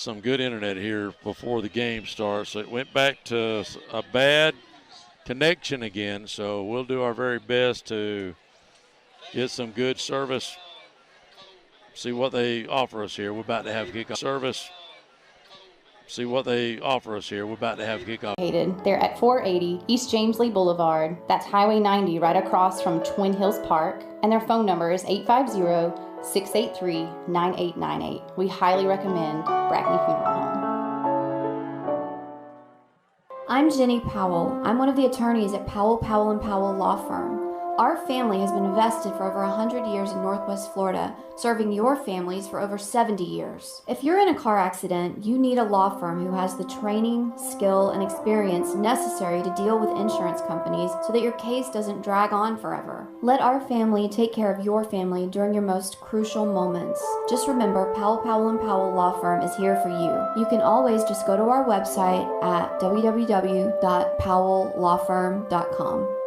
some good internet here before the game starts. So it went back to a bad connection again, so we'll do our very best to get some good service, see what they offer us here. We're about to have kickoff service. See what they offer us here. We're about to have kickoff. They're at 480 East James Lee Boulevard. That's Highway 90 right across from Twin Hills Park. And their phone number is 850-683-9898. We highly recommend Brackney Funeral Home. I'm Jenny Powell. I'm one of the attorneys at Powell, Powell & Powell Law Firm. Our family has been invested for over 100 years in Northwest Florida, serving your families for over 70 years. If you're in a car accident, you need a law firm who has the training, skill, and experience necessary to deal with insurance companies so that your case doesn't drag on forever. Let our family take care of your family during your most crucial moments. Just remember, Powell, Powell & Powell Law Firm is here for you. You can always just go to our website at www.powelllawfirm.com.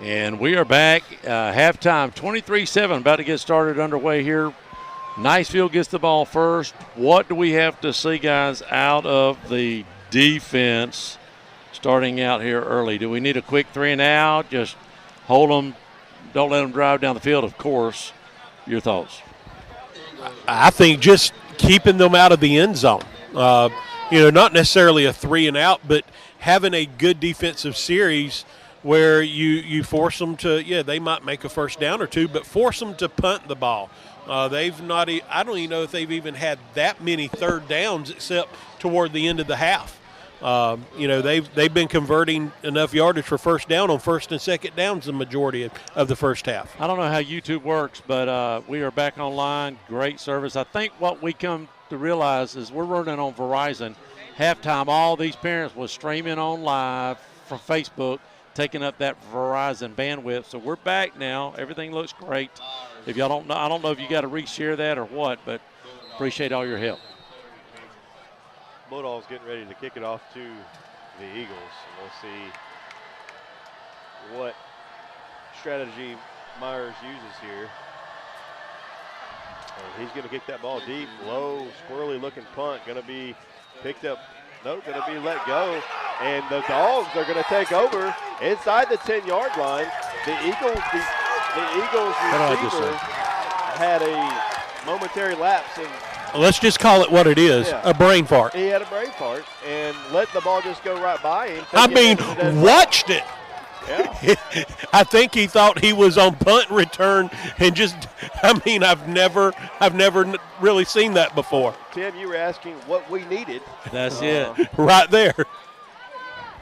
And we are back, halftime, 23-7, about to get started underway here. Niceville gets the ball first. What do we have to see, guys, out of the defense starting out here early? Do we need a quick 3 and out? Just hold them, don't let them drive down the field, of course. Your thoughts? I think just keeping them out of the end zone. Not necessarily a 3 and out, but having a good defensive series where you force them to, they might make a first down or two, but force them to punt the ball. They've not, I don't even know if they've even had that many third downs except toward the end of the half. They've been converting enough yardage for first down on first and second downs the majority of the first half. I don't know how YouTube works, but we are back online. Great service. I think what we come to realize is we're running on Verizon. Halftime, all these parents was streaming on live from Facebook, taking up that Verizon bandwidth. So we're back now. Everything looks great. If y'all don't know, I don't know if you got to reshare that or what, but appreciate all your help. Bulldogs getting ready to kick it off to the Eagles. And we'll see what strategy Myers uses here. And he's going to kick that ball deep, low, squirrely looking punt. Going to be picked up. Nope, going to be let go. And the Dogs are going to take over inside the 10-yard line. The Eagles receiver had a momentary lapse. And let's just call it what it is, a brain fart. He had a brain fart and let the ball just go right by him. Watched it. Yeah. I think he thought he was on punt return and I've never really seen that before. Tim, you were asking what we needed. That's it. Right there.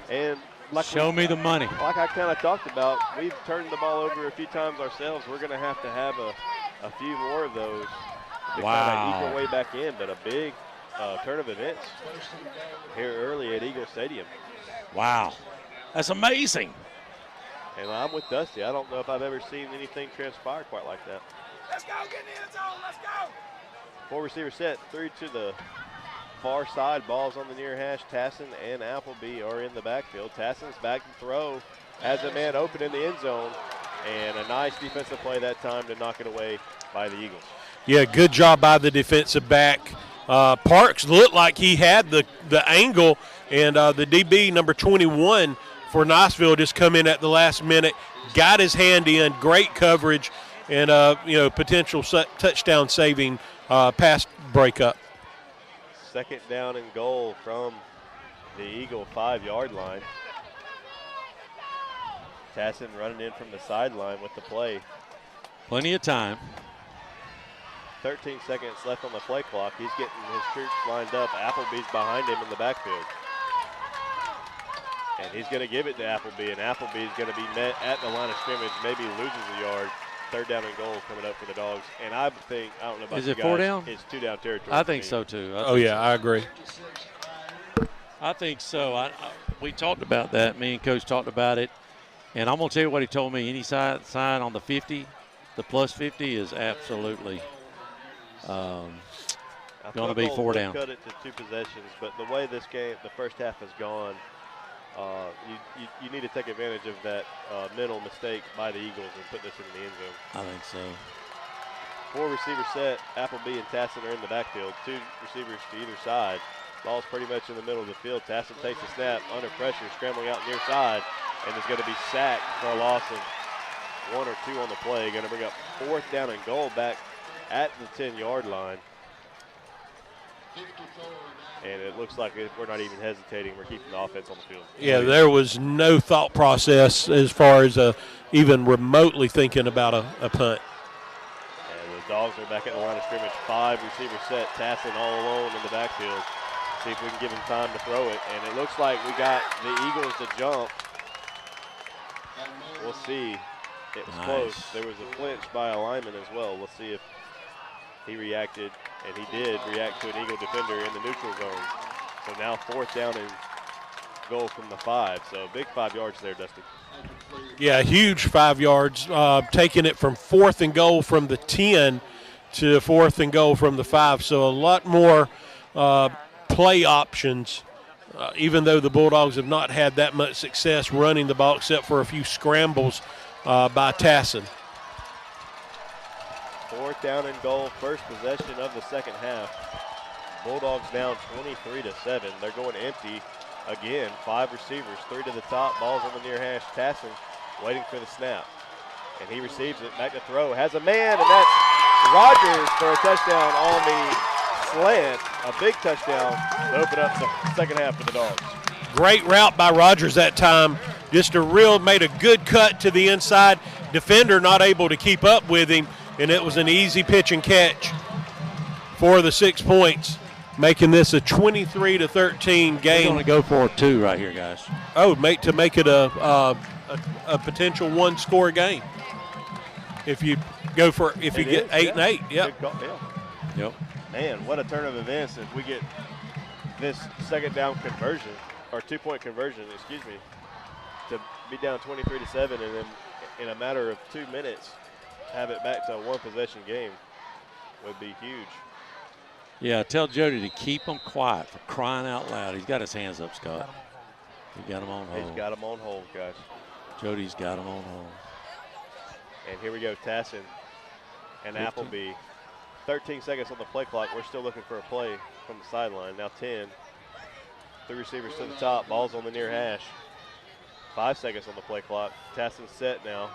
And show me the money. Like I kind of talked about, we've turned the ball over a few times ourselves. We're going to have a few more of those to kind of equal way back in, but a big turn of events here early at Eagle Stadium. Wow. That's amazing. And I'm with Dusty. I don't know if I've ever seen anything transpire quite like that. Let's go, get in the end zone, let's go. 4 receiver set, 3 to the far side. Ball's on the near hash. Tassin and Appleby are in the backfield. Tassin's back to throw. Has a man open in the end zone. And a nice defensive play that time to knock it away by the Eagles. Yeah, good job by the defensive back. Parks looked like he had the angle, and the DB, number 21 for Niceville, just come in at the last minute, got his hand in, great coverage, and potential touchdown saving pass breakup. Second down and goal from the Eagle 5-yard line. Tassin running in from the sideline with the play. Plenty of time. 13 seconds left on the play clock. He's getting his troops lined up. Appleby's behind him in the backfield. And he's going to give it to Appleby, and Appleby's going to be met at the line of scrimmage, maybe loses a yard. Third down and goal coming up for the Dogs. And I don't know about you guys. Is it 4 down? It's 2 down territory. I think so, too. I agree. I think so. We talked about that. Me and Coach talked about it. And I'm going to tell you what he told me. Any sign on the 50, the plus 50 is absolutely going to be 4 down. Cut it to 2 possessions, but the way this game, the first half has gone, you need to take advantage of that mental mistake by the Eagles and put this in the end zone. I think so. 4 receiver set. Appleby and Tassin are in the backfield. 2 receivers to either side. Ball's pretty much in the middle of the field. Tassin takes the snap under pressure, scrambling out near side, and is going to be sacked for a loss of 1 or 2 on the play. Going to bring up 4th down and goal back at the 10-yard line. And it looks like we're not even hesitating. We're keeping the offense on the field. Yeah, there was no thought process as far as even remotely thinking about a punt. And the Dogs are back at the line of scrimmage. 5 receiver set. Tassin all alone in the backfield. See if we can give him time to throw it. And it looks like we got the Eagles to jump. We'll see. It was close. There was a flinch by a lineman as well. We'll see if he reacted, and he did react to an Eagle defender in the neutral zone. So now 4th down and goal from the 5. So big 5 yards there, Dustin. Yeah, huge 5 yards, taking it from 4th and goal from the 10 to 4th and goal from the 5. So a lot more play options, even though the Bulldogs have not had that much success running the ball except for a few scrambles by Tassin. 4th down and goal, first possession of the second half. Bulldogs down 23-7. They're going empty again. 5 receivers, 3 to the top. Ball's on the near hash. Tassin waiting for the snap. And he receives it. Back to throw. Has a man, and that's Rogers for a touchdown on the slant. A big touchdown to open up the second half for the Dogs. Great route by Rogers that time. Just made a good cut to the inside. Defender not able to keep up with him, and it was an easy pitch and catch for the 6 points, making this a 23-13 game. We're going to go for a 2 right here, guys. Oh, to make it a potential 1-score game. If you get 8 and 8, yeah. Yep. Man, what a turn of events if we get this second down conversion, or 2-point conversion, to be down 23-7, and then in a matter of 2 minutes have it back to a 1-possession game would be huge. Yeah, tell Jody to keep him quiet, for crying out loud. He's got his hands up, Scott. He got him on hold. He's got him on hold, guys. Jody's got him on hold. And here we go, Tassin and 15. Appleby. 13 seconds on the play clock. We're still looking for a play from the sideline. Now 10. 3 receivers to the top. Ball's on the near hash. 5 seconds on the play clock. Tassin's set now.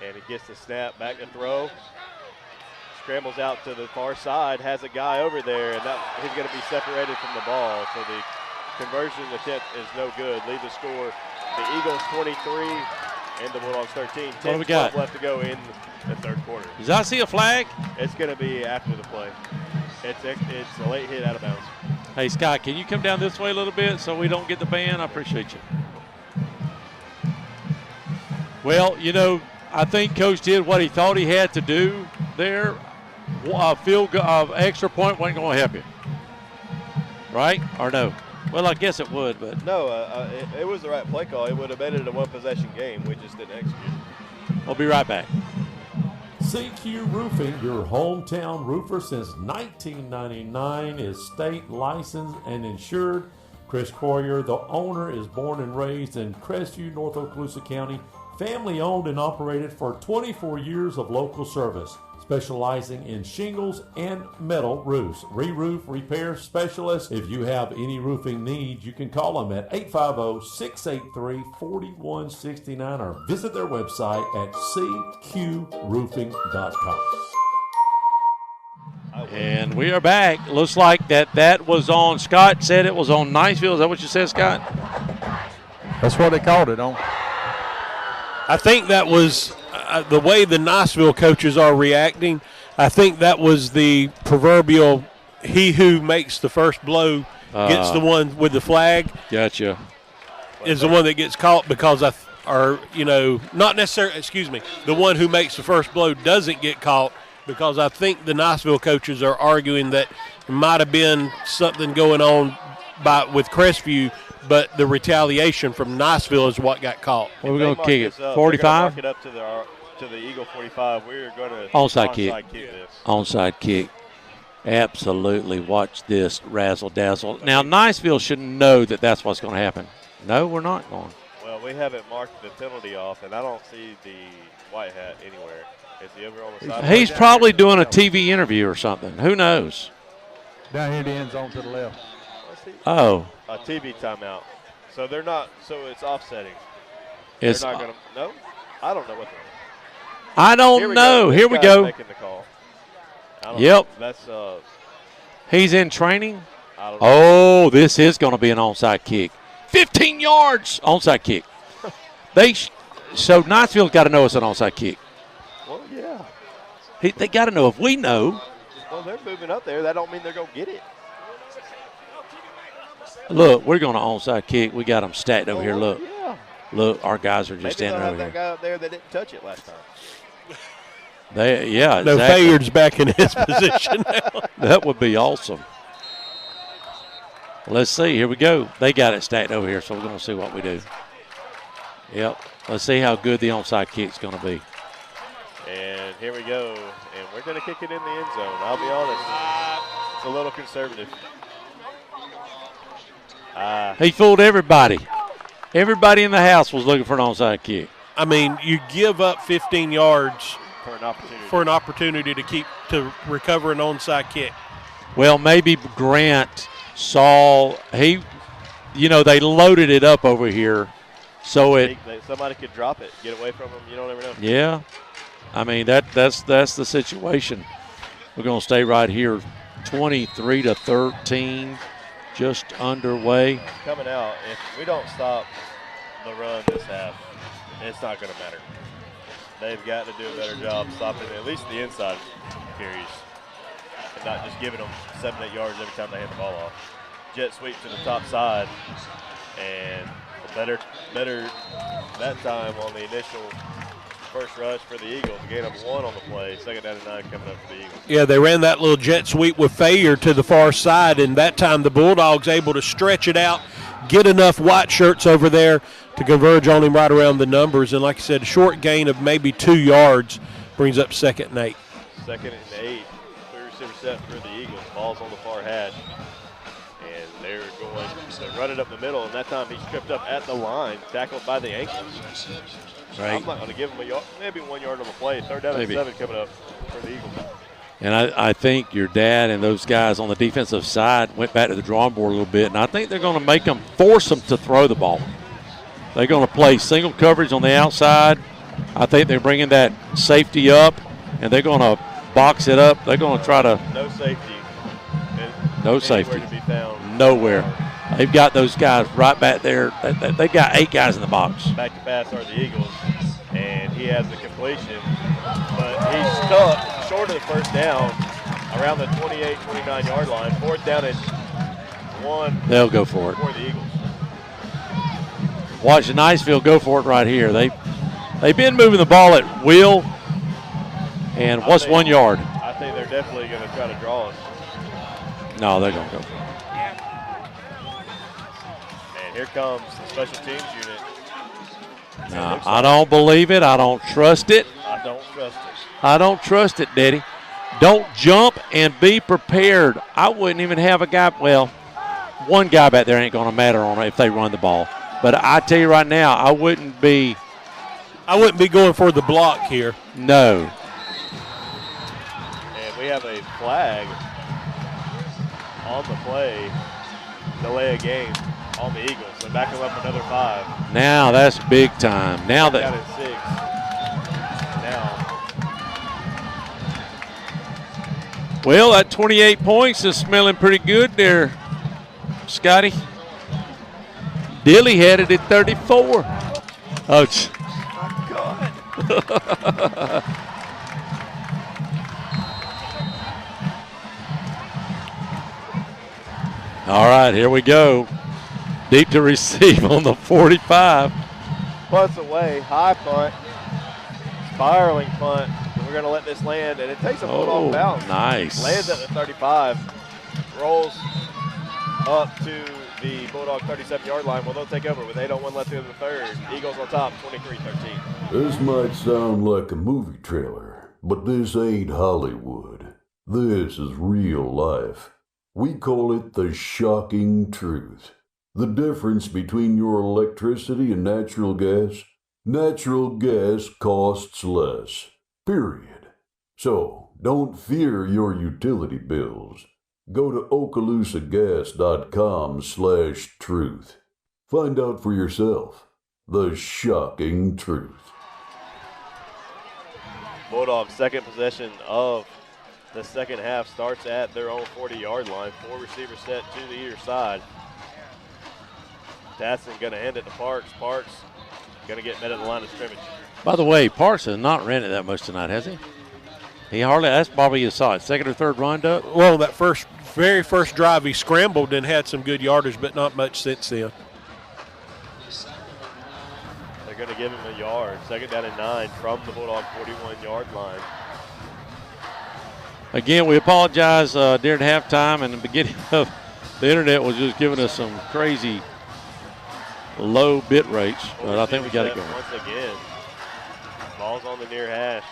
And he gets the snap, back to throw. Scrambles out to the far side, has a guy over there, and he's going to be separated from the ball. So the conversion attempt is no good. Lead the score, the Eagles 23 and the Bulldogs 13. 10 left to go in the third quarter. Does I see a flag? It's going to be after the play. It's a late hit out of bounds. Hey, Scott, can you come down this way a little bit so we don't get the ban? I appreciate you. Well, I think Coach did what he thought he had to do there. A extra point wasn't going to help you, right? Or no? Well, I guess it would, but no. It was the right play call. It would have made it a 1-possession game. We just didn't execute. We'll be right back. CQ Roofing, your hometown roofer since 1999, is state licensed and insured. Chris Coyer, the owner, is born and raised in Crestview, North Okaloosa County. Family owned and operated for 24 years of local service, specializing in shingles and metal roofs. Re-roof repair specialist. If you have any roofing needs, you can call them at 850-683-4169 or visit their website at cqroofing.com. And we are back. Looks like that was on, Scott said it was on Niceville. Is that what you said, Scott? That's what they called it on. I think that was the way the Niceville coaches are reacting. I think that was the proverbial he who makes the first blow gets the one with the flag. Gotcha. Is the one that gets caught because not necessarily, the one who makes the first blow doesn't get caught, because I think the Niceville coaches are arguing that there might have been something going on with Crestview, but the retaliation from Niceville is what got caught. Well, we're going to kick it. 45? Mark it up to the Eagle 45. We're going to onside kick this. Onside kick. Absolutely. Watch this razzle dazzle. Now Niceville should know that that's what's going to happen. No, we're not going. Well, we haven't marked the penalty off, and I don't see the white hat anywhere. Is he over on the sideline? He's probably doing a TV interview or something. Who knows? Down here in the end zone to the left. Oh. A TV timeout. So they're not. So it's offsetting. It's they're not going to. No, I don't know what they're. I don't know. Here we go. Making the call. Yep. That's. He's in training. I don't know. Oh, this is going to be an onside kick. 15 yards onside kick. So Niceville's got to know it's an onside kick. Well, yeah. They got to know. If we know. Well, they're moving up there. That don't mean they're going to get it. Look, we're going to onside kick. We got them stacked over here. Look. Yeah. Look, our guys are just Maybe standing over that here. guy up there that didn't touch it last time. Yeah, no, exactly. Fayard's back in his position now. That would be awesome. Let's see. Here we go. They got it stacked over here, so we're going to see what we do. Yep. Let's see how good the onside kick's going to be. And here we go. And we're going to kick it in the end zone. I'll be honest. It's a little conservative. He fooled everybody. Everybody in the house was looking for an onside kick. I mean, you give up 15 yards for an opportunity to recover an onside kick. Well, maybe Grant saw they loaded it up over here, so somebody could drop it, get away from him. You don't ever know. Yeah, I mean that's the situation. We're going to stay right here, 23-13, just underway. Coming out, if we don't stop the run this half, it's not going to matter. They've got to do a better job stopping at least the inside carries and not just giving them 7-8 yards every time they hand the ball off. Jet sweep to the top side, and better that time on the initial first rush for the Eagles. Gain of 1 on the play, 2nd down and 9 coming up for the Eagles. Yeah, they ran that little jet sweep with Fayard to the far side, and that time the Bulldogs able to stretch it out, get enough white shirts over there to converge on him right around the numbers. And like I said, a short gain of maybe 2 yards brings up 2nd and 8. 2nd and 8. 3-receiver set for the Eagles. Ball's on the far hash. And they're going to run it up the middle, and that time he's tripped up at the line, tackled by the ankles. Right. I'm not going to give him maybe 1 yard on the play. 3rd down and 7 coming up for the Eagles. And I think your dad and those guys on the defensive side went back to the drawing board a little bit, and I think they're going to force them to throw the ball. They're going to play single coverage on the outside. I think they're bringing that safety up, and they're going to box it up. They're going to try to. No safety. No safety. To be found. Nowhere. They've got those guys right back there. They've got 8 guys in the box. Back to pass are the Eagles, and he has the completion, but he's stuck short of the first down around the 28, 29-yard line. 4th down and 1. They'll go for it. For the Eagles. Watch Niceville go for it right here. They've been moving the ball at will, and what's 1 yard? I think they're definitely going to try to draw us. No, they're going to go for it. And here comes the special teams unit. No, I don't believe it. I don't trust it. I don't trust it. I don't trust it, Daddy. Don't jump and be prepared. I wouldn't even have a guy. Well, one guy back there ain't going to matter on it if they run the ball. But I tell you right now, I wouldn't be going for the block here. No. And we have a flag on the play, delay a game on the Eagles. So back them up another 5. Now that's big time. Now that. Down at 6. Now. Well, that 28 points is smelling pretty good there, Scotty. Dilly had it at 34. Oh, my God. All right, here we go. Deep to receive on the 45. Punts away, high punt, spiraling punt. We're going to let this land, and it takes a foot off bounds. Nice. Lands at the 35, rolls up to the Bulldog 37-yard line. Well, they'll take over with 8:01 left in the 3rd. Eagles on top, 23-13. This might sound like a movie trailer, but this ain't Hollywood. This is real life. We call it the shocking truth. The difference between your electricity and natural gas? Natural gas costs less. period. So, don't fear your utility bills. Go to okaloosagas.com/truth. Find out for yourself the shocking truth. Bulldogs' second possession of the second half starts at their own 40-yard line. 4 receivers set to the either side. Tasson going to hand it to Parks. Parks going to get met at the line of scrimmage. By the way, Parks has not ran it that much tonight, has he? He hardly. That's probably his side. Second or third run up. Well, that very first drive, he scrambled and had some good yardage, but not much since then. They're going to give him a yard. Second down and 9 from the Bulldog 41-yard line. Again, we apologize during halftime, and the beginning of the internet was just giving us some crazy low bit rates, but I think we got it going. Once again, ball's on the near hash.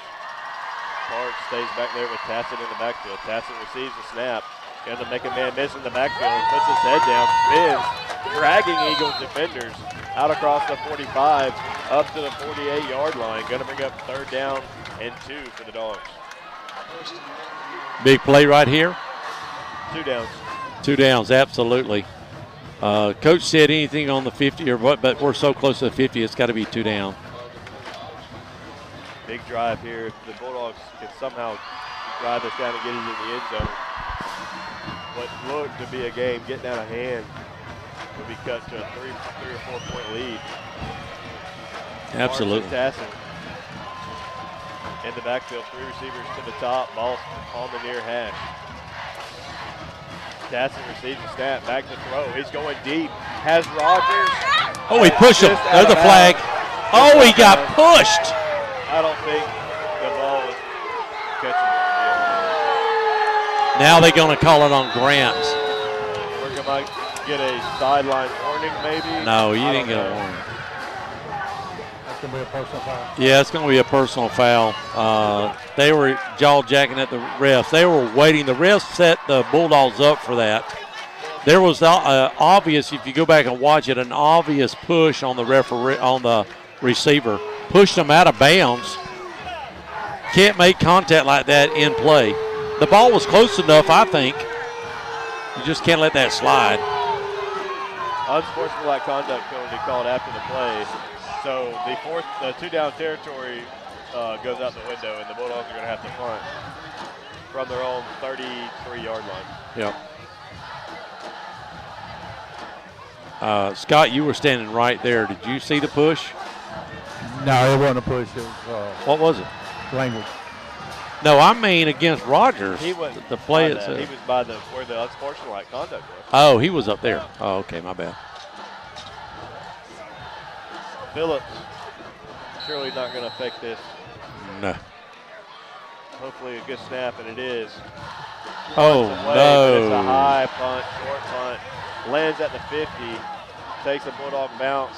Parks stays back there with Tasson in the backfield. Tasson receives the snap. Going to make a man miss in the backfield. Puts his head down, spins, dragging Eagles defenders out across the 45 up to the 48-yard line. Going to bring up third down and 2 for the Dogs. Big play right here. 2 downs. 2 downs, absolutely. Coach said anything on the 50 or what, but we're so close to the 50, it's got to be 2 down. Big drive here. If the Bulldogs can somehow drive this down and get it in the end zone, what looked to be a game getting out of hand would be cut to a 3 or 4 point lead. Absolutely. Tasson in the backfield, 3 receivers to the top, ball on the near hash. Tasson receives the snap, back to throw. He's going deep. Has Rogers. Oh, he pushed him. There's the flag. Oh, he got pushed. I don't think the ball was catchable. Now they're going to call it on Grant. We're going to get a sideline warning, maybe. No, you didn't get a warning. That's going to be a personal foul. Yeah, it's going to be a personal foul. They were jaw-jacking at the refs. They were waiting. The refs set the Bulldogs up for that. There was obvious, if you go back and watch it, an obvious push on the referee, on the receiver. Pushed them out of bounds. Can't make contact like that in play. The ball was close enough, I think. You just can't let that slide. Unsportsmanlike conduct penalty called after the play. So the 2 down territory goes out the window, and the Bulldogs are going to have to punt from their own 33-yard line. Yep. Scott, you were standing right there. Did you see the push? No, it wasn't a push. It was what was it? language. No, I mean against Rogers. He was the play He was by where the unsportsmanlike conduct was. Oh, he was up there. Oh, okay, my bad. Phillips surely not going to affect this. No. Hopefully a good snap, and it is. Oh, no. It's a high punt, short punt. Lands at the 50. Takes a Bulldog bounce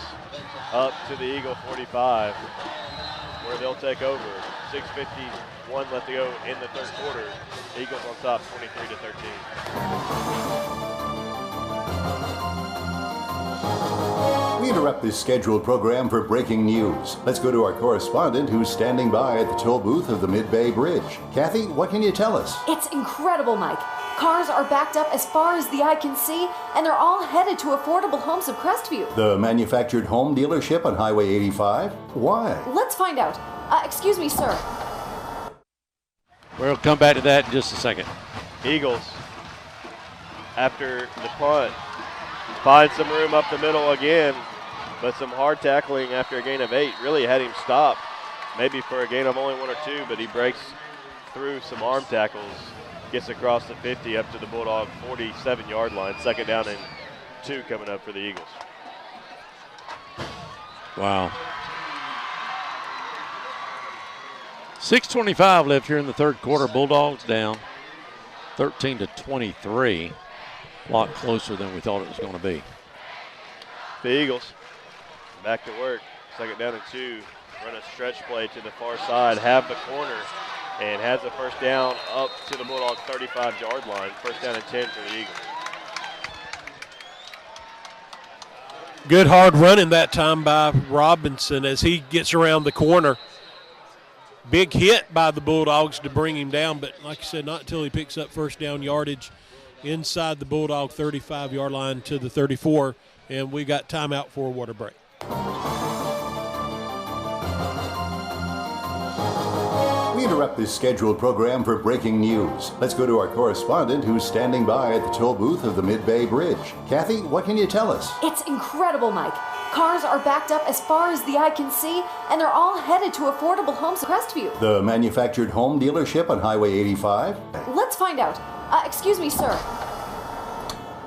up to the Eagle 45, where they'll take over. 6:51 left to go in the third quarter. Eagles on top, 23-13. We interrupt this scheduled program for breaking news. Let's go to our correspondent who's standing by at the toll booth of the Mid-Bay Bridge. Kathy, what can you tell us? It's incredible, Mike. Cars are backed up as far as the eye can see, and they're all headed to Affordable Homes of Crestview. The manufactured home dealership on Highway 85? Why? Let's find out. Excuse me, sir. We'll come back to that in just a second. Eagles, after the punt, find some room up the middle again, but some hard tackling after a gain of 8 really had him stopped. Maybe for a gain of only 1 or 2, but he breaks through some arm tackles, gets across the 50 up to the Bulldog 47-yard line. Second down and 2 coming up for the Eagles. Wow. 6:25 left here in the third quarter. Bulldogs down 13-23. A lot closer than we thought it was going to be. The Eagles back to work. Second down and 2. Run a stretch play to the far side. Have the corner and has a first down up to the Bulldog 35-yard line. First down and 10 for the Eagles. Good hard running that time by Robinson as he gets around the corner. Big hit by the Bulldogs to bring him down, but like I said, not until he picks up first down yardage inside the Bulldog 35-yard line to the 34, and we got timeout for a water break. We interrupt this scheduled program for breaking news. Let's go to our correspondent who's standing by at the toll booth of the Mid-Bay Bridge. Kathy, what can you tell us? It's incredible, Mike. Cars are backed up as far as the eye can see, and they're all headed to affordable homes in Crestview. The manufactured home dealership on Highway 85? Let's find out. Excuse me, sir.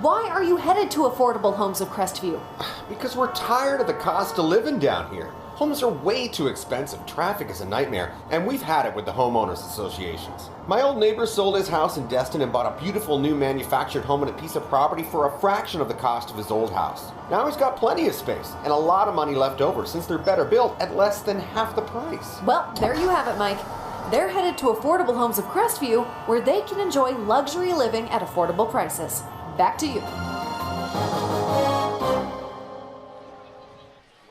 Why are you headed to affordable homes of Crestview? Because we're tired of the cost of living down here. Homes are way too expensive, traffic is a nightmare, and we've had it with the homeowners associations. My old neighbor sold his house in Destin and bought a beautiful new manufactured home and a piece of property for a fraction of the cost of his old house. Now he's got plenty of space and a lot of money left over since they're better built at less than half the price. Well, there you have it, Mike. They're headed to affordable homes of Crestview, where they can enjoy luxury living at affordable prices. Back to you.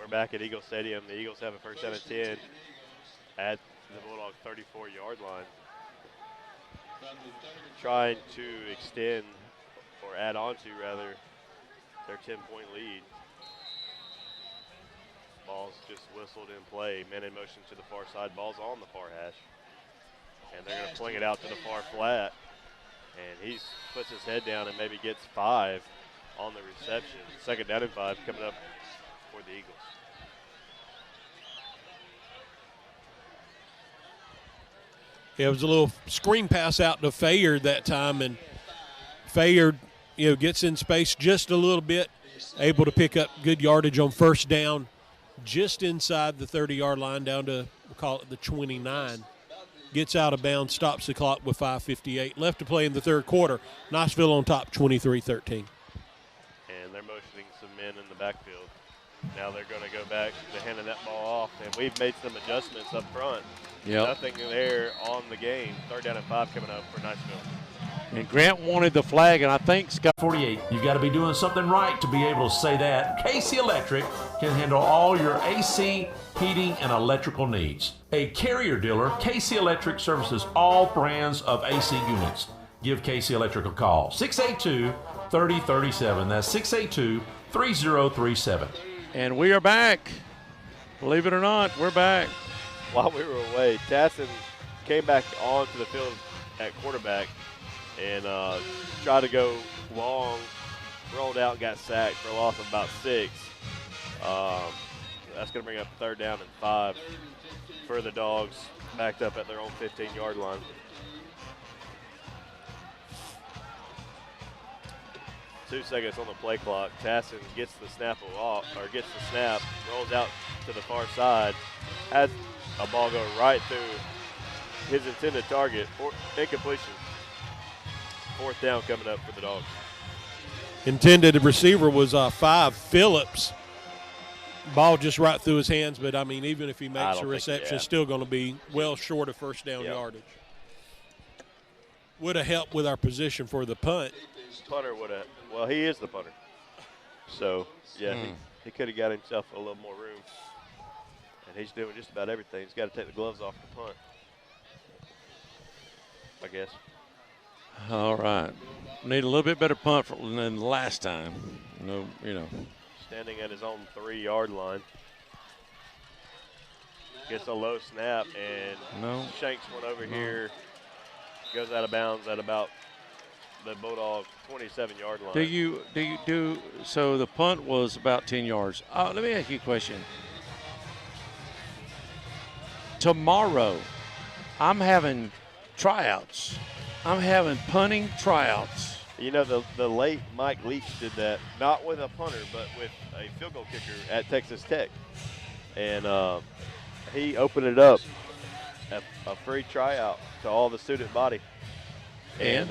Back at Eagle Stadium. The Eagles have a first down and 10 at the Bulldog 34-yard line. Trying to extend, or add on to rather, their 10-point lead. Ball's just whistled in play. Men in motion to the far side. Ball's on the far hash. And they're going to fling it out to the far flat. And he puts his head down and maybe gets 5 on the reception. Second down and 5 coming up for the Eagles. It was a little screen pass out to Fayard that time, and Fayard, gets in space just a little bit, able to pick up good yardage on first down, just inside the 30-yard line down to, we'll call it the 29. Gets out of bounds, stops the clock with 5:58 left to play in the third quarter. Niceville on top, 23-13. And they're motioning some men in the backfield. Now they're going to go back to handing that ball off, and we've made some adjustments up front. Yep. Nothing there on the game. Third down and 5 coming up for Niceville. And Grant wanted the flag, and I think Scott. 48. You've got to be doing something right to be able to say that. KC Electric can handle all your AC, heating, and electrical needs. A Carrier dealer, KC Electric services all brands of AC units. Give KC Electric a call. 682-3037. That's 682-3037. And we are back. Believe it or not, we're back. While we were away, Tassin came back onto the field at quarterback and tried to go long, rolled out and got sacked for a loss of about 6. That's going to bring up third down and 5 for the Dogs, backed up at their own 15-yard line. Two seconds on the play clock. Tassin gets the snap, rolls out to the far side, has a ball go right through his intended target. Incompletion. Fourth down coming up for the Dogs. Intended receiver was 5 Phillips. Ball just right through his hands, but, even if he makes a reception, it's still going to be well short of first down yardage. Would have helped with our position for the punt. Punter would have. Well, he is the punter. So, he could have got himself a little more room. And he's doing just about everything. He's got to take the gloves off the punt, I guess. All right. Need a little bit better punt than the last time. Standing at his own 3-yard line. Gets a low snap and shanks one over here. Goes out of bounds at about the Bulldog 27-yard line. So the punt was about 10 yards. Let me ask you a question. Tomorrow, I'm having tryouts. I'm having punting tryouts. The late Mike Leach did that, not with a punter, but with a field goal kicker at Texas Tech. And he opened it up, a free tryout to all the student body. And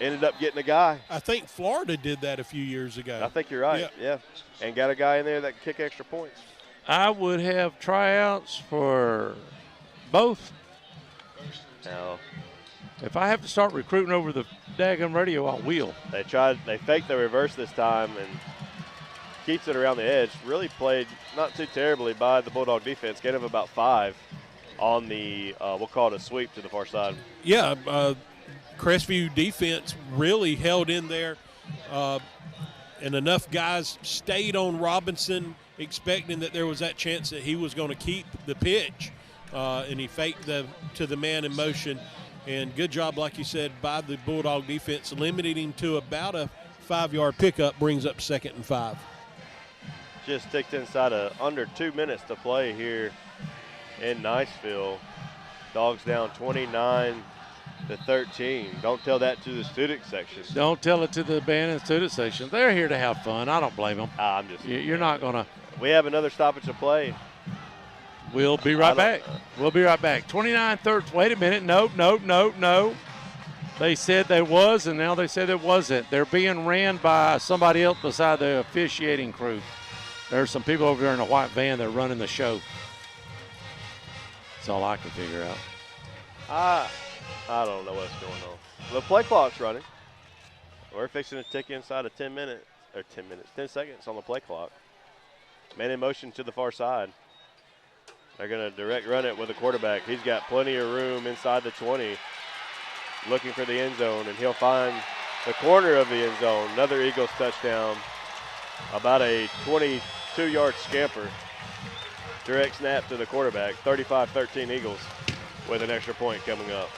ended up getting a guy. I think Florida did that a few years ago. I think you're right, yeah. And got a guy in there that can kick extra points. I would have tryouts for both. Now, if I have to start recruiting over the daggum radio, I will. They faked the reverse this time and keeps it around the edge. Really played not too terribly by the Bulldog defense. Get him about 5 on the, we'll call it a sweep to the far side. Yeah, Crestview defense really held in there, and enough guys stayed on Robinson, expecting that there was that chance that he was going to keep the pitch, and he faked to the man in motion. And good job, like you said, by the Bulldog defense, limiting him to about a 5-yard pickup, brings up 2nd and 5. Just ticked inside of under 2 minutes to play here in Niceville. Dogs down 29-13. Don't tell that to the student section. Don't tell it to the band and student section. They're here to have fun. I don't blame them. I'm just. You're not going to. We have another stoppage to play. We'll be right back. We'll be right back. 29-13. Wait a minute. No. They said there was, and now they said it wasn't. They're being ran by somebody else beside the officiating crew. There's some people over there in a white van that are running the show. That's all I can figure out. I don't know what's going on. The play clock's running. We're fixing to tick inside of 10 seconds on the play clock. Man in motion to the far side. They're going to direct run it with the quarterback. He's got plenty of room inside the 20, looking for the end zone, and he'll find the corner of the end zone. Another Eagles touchdown. About a 22-yard scamper. Direct snap to the quarterback. 35-13 Eagles with an extra point coming up.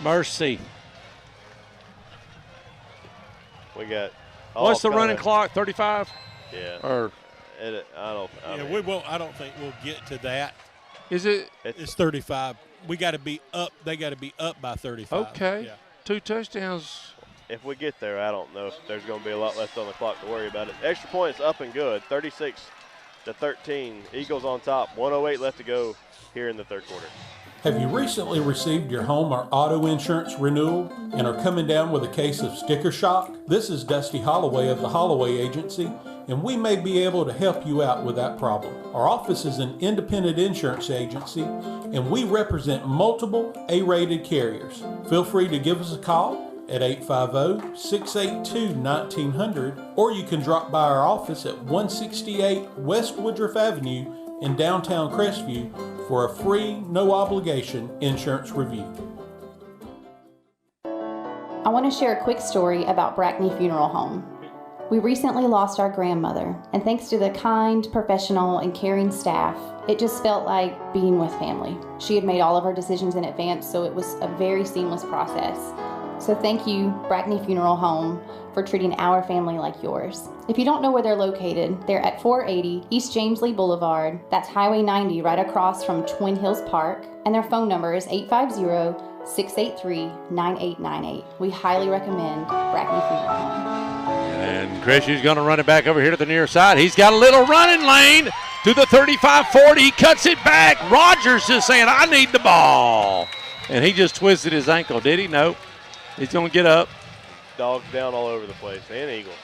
Mercy. We got. What's the running clock? 35. Yeah. Or. I don't think we'll get to that. Is it? It's 35. We got to be up. They got to be up by 35. Okay. Yeah. 2 touchdowns. If we get there, I don't know if there's going to be a lot left on the clock to worry about it. Extra points up and good. 36-13. Eagles on top. 1:08 left to go here in the third quarter. Have you recently received your home or auto insurance renewal and are coming down with a case of sticker shock? This is Dusty Holloway of the Holloway Agency, and we may be able to help you out with that problem. Our office is an independent insurance agency, and we represent multiple A-rated carriers. Feel free to give us a call at 850-682-1900, or you can drop by our office at 168 West Woodruff Avenue in downtown Crestview for a free, no-obligation insurance review. I want to share a quick story about Brackney Funeral Home. We recently lost our grandmother, and thanks to the kind, professional, and caring staff, it just felt like being with family. She had made all of her decisions in advance, so it was a very seamless process. So thank you, Brackney Funeral Home, for treating our family like yours. If you don't know where they're located, they're at 480 East James Lee Boulevard. That's Highway 90 right across from Twin Hills Park. And their phone number is 850-683-9898. We highly recommend Brackney Funeral Home. And Crestvew's going to run it back over here to the near side. He's got a little running lane to the 35-40. He cuts it back. Rogers is saying, I need the ball. And he just twisted his ankle, did he? No. He's going to get up. Dogs down all over the place, and Eagles.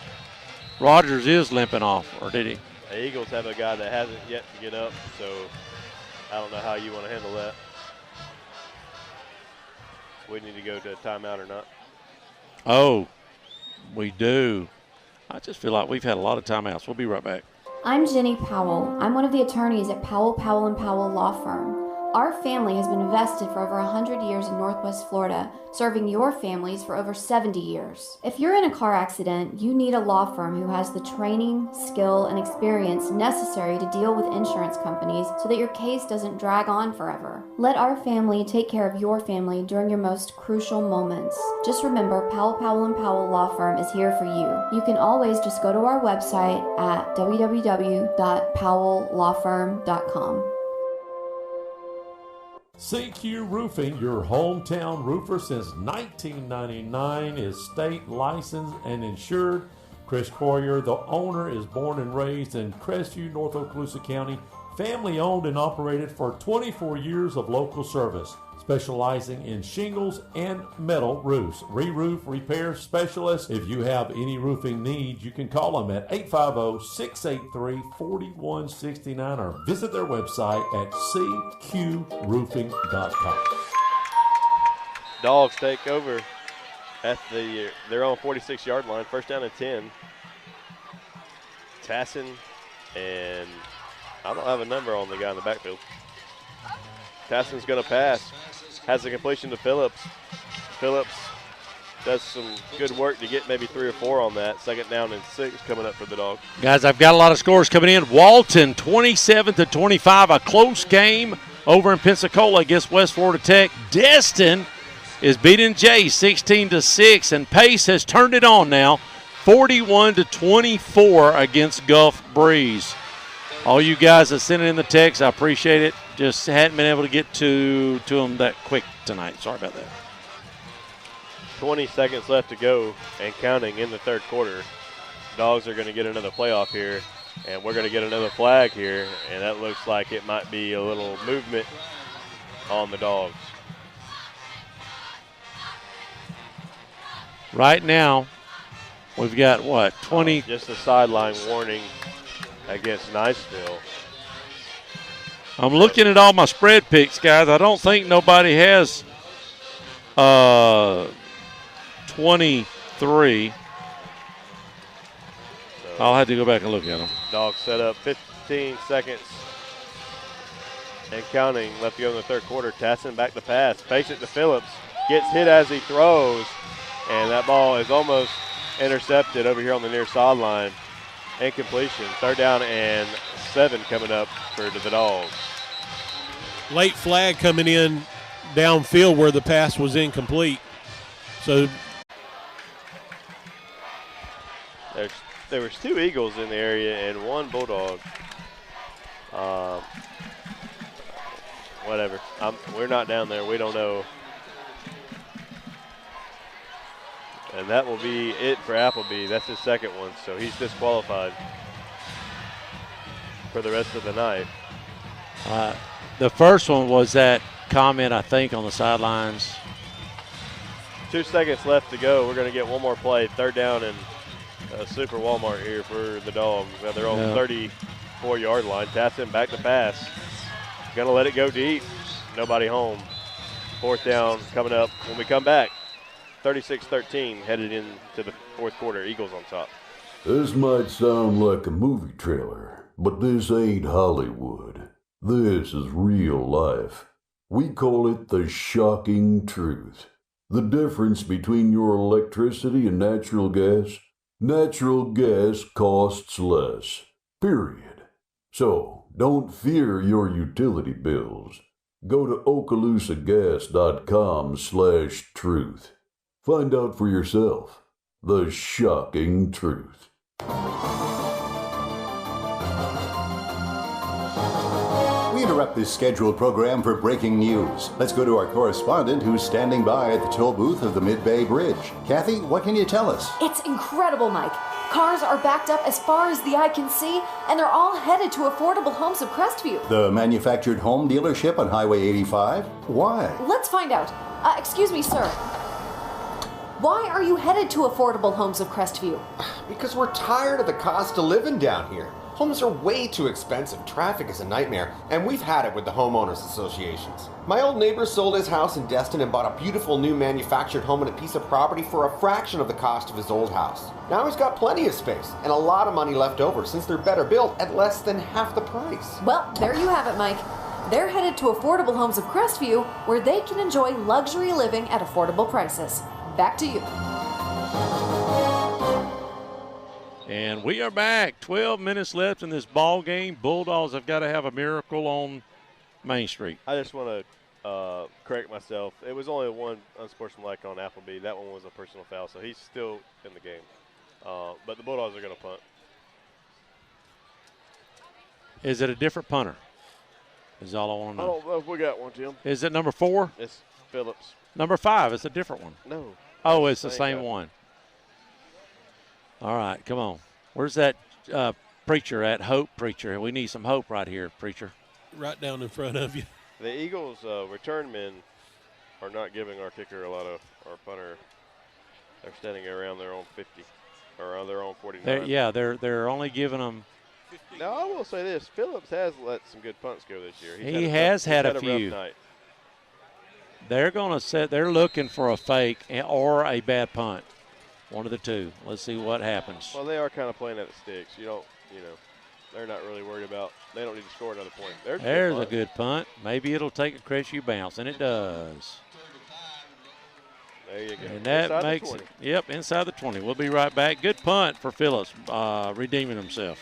Rogers is limping off, or did he? The Eagles have a guy that hasn't yet to get up, so I don't know how you want to handle that. We need to go to a timeout or not. Oh, we do. I just feel like we've had a lot of timeouts. We'll be right back. I'm Jenny Powell. I'm one of the attorneys at Powell, Powell & Powell Law Firm. Our family has been invested for over 100 years in Northwest Florida, serving your families for over 70 years. If you're in a car accident, you need a law firm who has the training, skill, and experience necessary to deal with insurance companies so that your case doesn't drag on forever. Let our family take care of your family during your most crucial moments. Just remember, Powell, Powell & Powell Law Firm is here for you. You can always just go to our website at www.powelllawfirm.com. CQ Roofing, your hometown roofer since 1999, is state licensed and insured. Chris Coyer, the owner, is born and raised in Crestview, North Okaloosa County. Family owned and operated for 24 years of local service, specializing in shingles and metal roofs. Re-roof repair specialist. If you have any roofing needs, you can call them at 850-683-4169 or visit their website at cqroofing.com. Dogs take over at their own 46-yard line. First down and 10. Tassin, and I don't have a number on the guy in the backfield. Tassin's going to pass. Has a completion to Phillips. Phillips does some good work to get maybe 3 or 4 on that. Second down and 6 coming up for the Dogs. Guys, I've got a lot of scores coming in. Walton 27-25, a close game over in Pensacola against West Florida Tech. Destin is beating Jay 16-6, and Pace has turned it on now, 41-24 against Gulf Breeze. All you guys that sent in the text, I appreciate it. Just hadn't been able to get to them that quick tonight. Sorry about that. 20 seconds left to go and counting in the third quarter. Dogs are going to get another playoff here, and we're going to get another flag here, and that looks like it might be a little movement on the Dogs. Right now, we've got, what, 20? Just a sideline warning against Niceville. I'm looking at all my spread picks, guys. I don't think nobody has 23. So I'll have to go back and look at them. Dogs set up 15 seconds and counting left to go in the third quarter. Tassin back to pass. Face it to Phillips. Gets hit as he throws, and that ball is almost intercepted over here on the near sideline. Incompletion. Third down and 7 coming up for the Dogs. Late flag coming in downfield where the pass was incomplete. So there was 2 Eagles in the area and 1 Bulldog. Whatever. We're not down there. We don't know. And that will be it for Appleby. That's his second one, so he's disqualified for the rest of the night. The first one was that comment, I think, on the sidelines. 2 seconds left to go. We're going to get one more play. Third down and Super Walmart here for the Dogs at their own 34-yard line. Tassin back to pass. Going to let it go deep. Nobody home. Fourth down coming up when we come back. 36-13 headed into the fourth quarter. Eagles on top. This might sound like a movie trailer, but this ain't Hollywood. This is real life. We call it the shocking truth. The difference between your electricity and natural gas? Natural gas costs less. Period. So, don't fear your utility bills. Go to okaloosagas.com/truth. Find out for yourself the shocking truth. We interrupt this scheduled program for breaking news. Let's go to our correspondent who's standing by at the toll booth of the Mid-Bay Bridge. Kathy, what can you tell us? It's incredible, Mike. Cars are backed up as far as the eye can see, and they're all headed to Affordable Homes of Crestview. The manufactured home dealership on Highway 85? Why? Let's find out. Excuse me, sir. Why are you headed to Affordable Homes of Crestview? Because we're tired of the cost of living down here. Homes are way too expensive, traffic is a nightmare, and we've had it with the homeowners associations. My old neighbor sold his house in Destin and bought a beautiful new manufactured home and a piece of property for a fraction of the cost of his old house. Now he's got plenty of space and a lot of money left over since they're better built at less than half the price. Well, there you have it, Mike. They're headed to Affordable Homes of Crestview, where they can enjoy luxury living at affordable prices. Back to you. And we are back. 12 minutes left in this ball game. Bulldogs have got to have a miracle on Main Street. I just want to correct myself. It was only one unsportsmanlike on Appleby. That one was a personal foul, so he's still in the game. But the Bulldogs are going to punt. Is it a different punter? Is all I want to know. I don't know if we got one, Tim. Is it number 4? It's Phillips. Number 5. It's a different one. No. Oh, it's the same one. All right, come on. Where's that preacher at? Hope preacher. We need some hope right here, preacher. Right down in front of you. The Eagles return men are not giving our kicker a lot of, our punter. They're standing around their own 50 or around their own 49. They're only giving them. Now I will say this: Phillips has let some good punts go this year. He has had a few. Rough night. They're going to set. They're looking for a fake or a bad punt. One of the two. Let's see what happens. Well, they are kind of playing at the sticks. They're not really worried about. They don't need to score another point. There's a good punt. Maybe it'll take a Crestview bounce, and it does. There you go. And that makes it. Yep, inside the 20. We'll be right back. Good punt for Phillips, redeeming himself.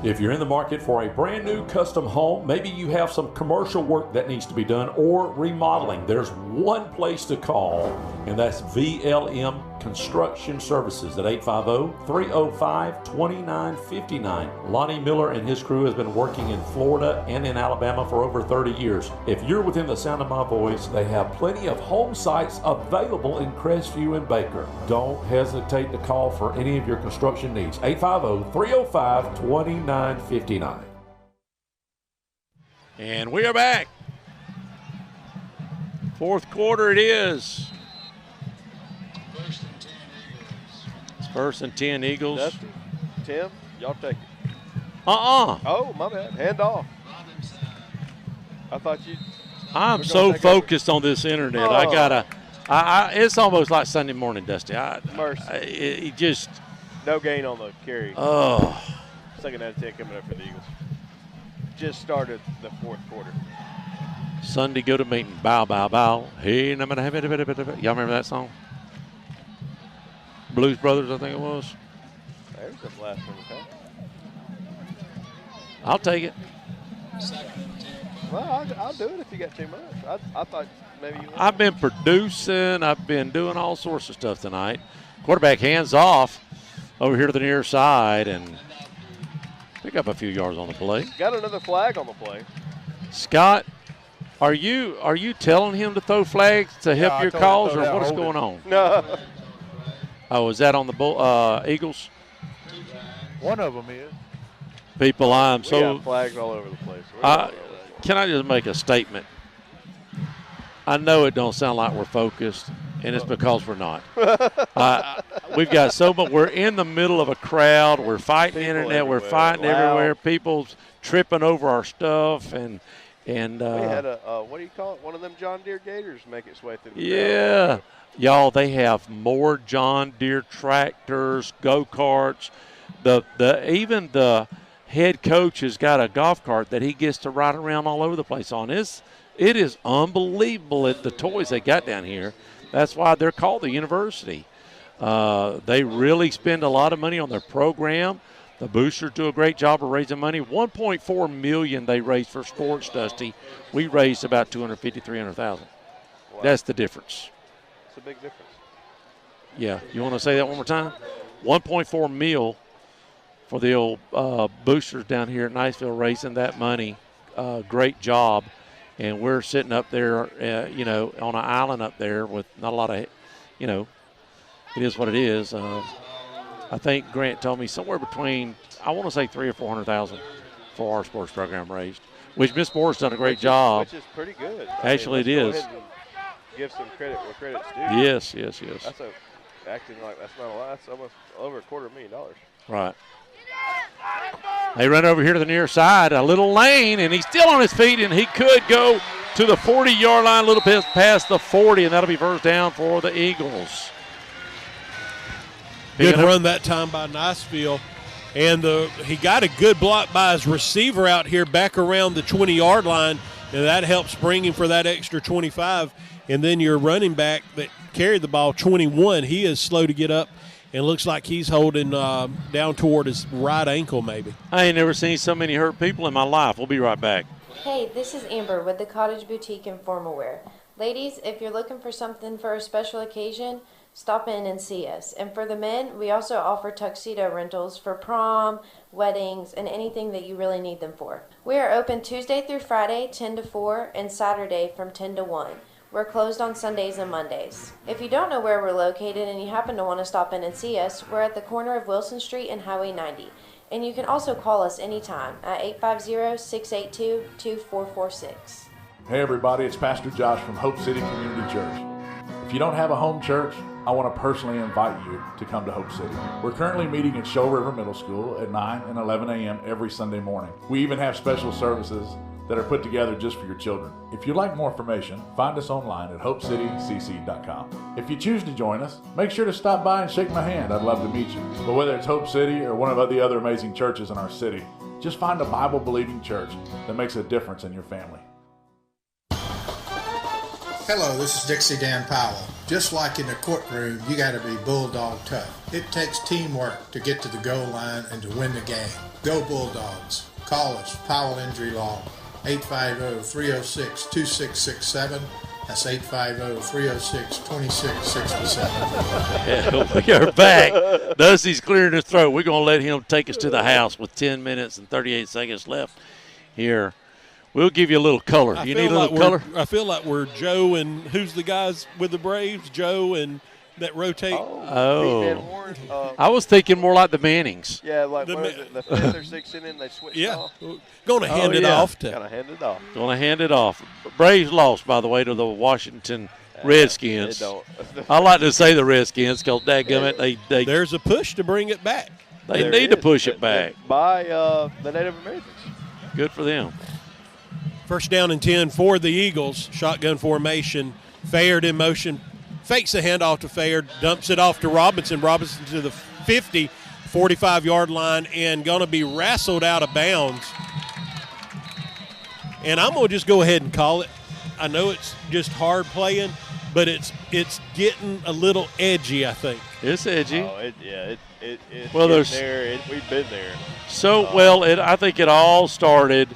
If you're in the market for a brand new custom home, maybe you have some commercial work that needs to be done or remodeling, there's one place to call, and that's VLM Construction Services at 850-305-2959. Lonnie Miller and his crew has been working in Florida and in Alabama for over 30 years. If you're within the sound of my voice, they have plenty of home sites available in Crestview and Baker. Don't hesitate to call for any of your construction needs. 850-305-2959. And we are back. Fourth quarter it is. It's 1st and 10 Eagles. Dusty, Tim, y'all take it. Oh, my bad. Hand off. I thought you. I'm so focused on this internet. I gotta. It's almost like Sunday morning, Dusty. It just. No gain on the carry. Oh. 2nd out of 10 coming up for the Eagles. Just started the 4th quarter. Sunday go to meeting. Bow, bow, bow. Hey, y'all remember that song? Blues Brothers, I think it was. There's the last one. I'll take it. Well, I'll do it if you got too much. I thought maybe you would. I've been producing. I've been doing all sorts of stuff tonight. Quarterback hands off over here to the near side and pick up a few yards on the play. Got another flag on the play. Scott, are you telling him to throw flags to help your cause, or what is going on? No. Oh, is that on the Eagles? One of them is. People, I'm We so. got flags all over the place. Can I just make a statement? I know it don't sound like we're focused, and it's because we're not. We've got so much. We're in the middle of a crowd. We're fighting the internet. Everywhere. We're fighting everywhere. People's tripping over our stuff, and we had what do you call it? One of them John Deere Gators make its way through the yeah. Y'all, they have more John Deere tractors, go-karts. Even the head coach has got a golf cart that he gets to ride around all over the place on. It is unbelievable at the toys they got down here. That's why they're called the university. They really spend a lot of money on their program. The boosters do a great job of raising money. $1.4 million they raised for sports, Dusty. We raised about $250,000, $300,000. Wow. That's the difference. It's a big difference. Yeah. You want to say that one more time? $1.4 million for the old boosters down here at Niceville raising that money. Great job. And we're sitting up there, on an island up there with not a lot of, it is what it is. I think Grant told me somewhere between, I want to say $300,000 or $400,000 for our sports program raised, which Miss Moore's done a great job. Which is pretty good. Actually, it is. Give some credit where credit's due. Yes. That's acting like that's not a lot. That's almost over $250,000. Right. They run over here to the near side, a little lane, and he's still on his feet, and he could go to the 40-yard line, a little bit past the 40, and that'll be first down for the Eagles. Good run that time by Niceville. And he got a good block by his receiver out here back around the 20-yard line, and that helps bring him for that extra 25. And then your running back that carried the ball, 21, he is slow to get up and looks like he's holding down toward his right ankle maybe. I ain't never seen so many hurt people in my life. We'll be right back. Hey, this is Amber with the Cottage Boutique and Formal Wear. Ladies, if you're looking for something for a special occasion, stop in and see us. And for the men, we also offer tuxedo rentals for prom, weddings, and anything that you really need them for. We are open Tuesday through Friday, 10 to 4, and Saturday from 10 to 1. We're closed on Sundays and Mondays. If you don't know where we're located and you happen to want to stop in and see us, we're at the corner of Wilson Street and Highway 90. And you can also call us anytime at 850-682-2446. Hey everybody, it's Pastor Josh from Hope City Community Church. If you don't have a home church, I want to personally invite you to come to Hope City. We're currently meeting at Show River Middle School at 9 and 11 a.m. every Sunday morning. We even have special services that are put together just for your children. If you'd like more information, find us online at HopeCityCC.com. If you choose to join us, make sure to stop by and shake my hand. I'd love to meet you. But whether it's Hope City or one of the other amazing churches in our city, just find a Bible-believing church that makes a difference in your family. Hello, this is Dixie Dan Powell. Just like in the courtroom, you got to be bulldog tough. It takes teamwork to get to the goal line and to win the game. Go Bulldogs. Call us, Powell Injury Law, 850-306-2667. That's 850-306-2667. We are back. Dusty's clearing his throat. We're going to let him take us to the house with 10 minutes and 38 seconds left here. We'll give you a little color. You need a little color? I feel like we're Joe and who's the guys with the Braves? Joe and that rotate. I was thinking more like the Mannings. Yeah, like the 5th or 6th inning, they switched off. Going to hand it off. Going to hand it off. Going to hand it off. Braves lost, by the way, to the Washington Redskins. I like to say the Redskins because, dadgummit, they there's a push to bring it back. They need to push it back. By the Native Americans. Good for them. First down and 10 for the Eagles. Shotgun formation. Fayard in motion. Fakes a handoff to Fayard. Dumps it off to Robinson. Robinson to the 50, 45-yard line, and going to be wrestled out of bounds. And I'm going to just go ahead and call it. I know it's just hard playing, but it's getting a little edgy, I think. It's edgy. It's well, there's there. We've been there. So, I think it all started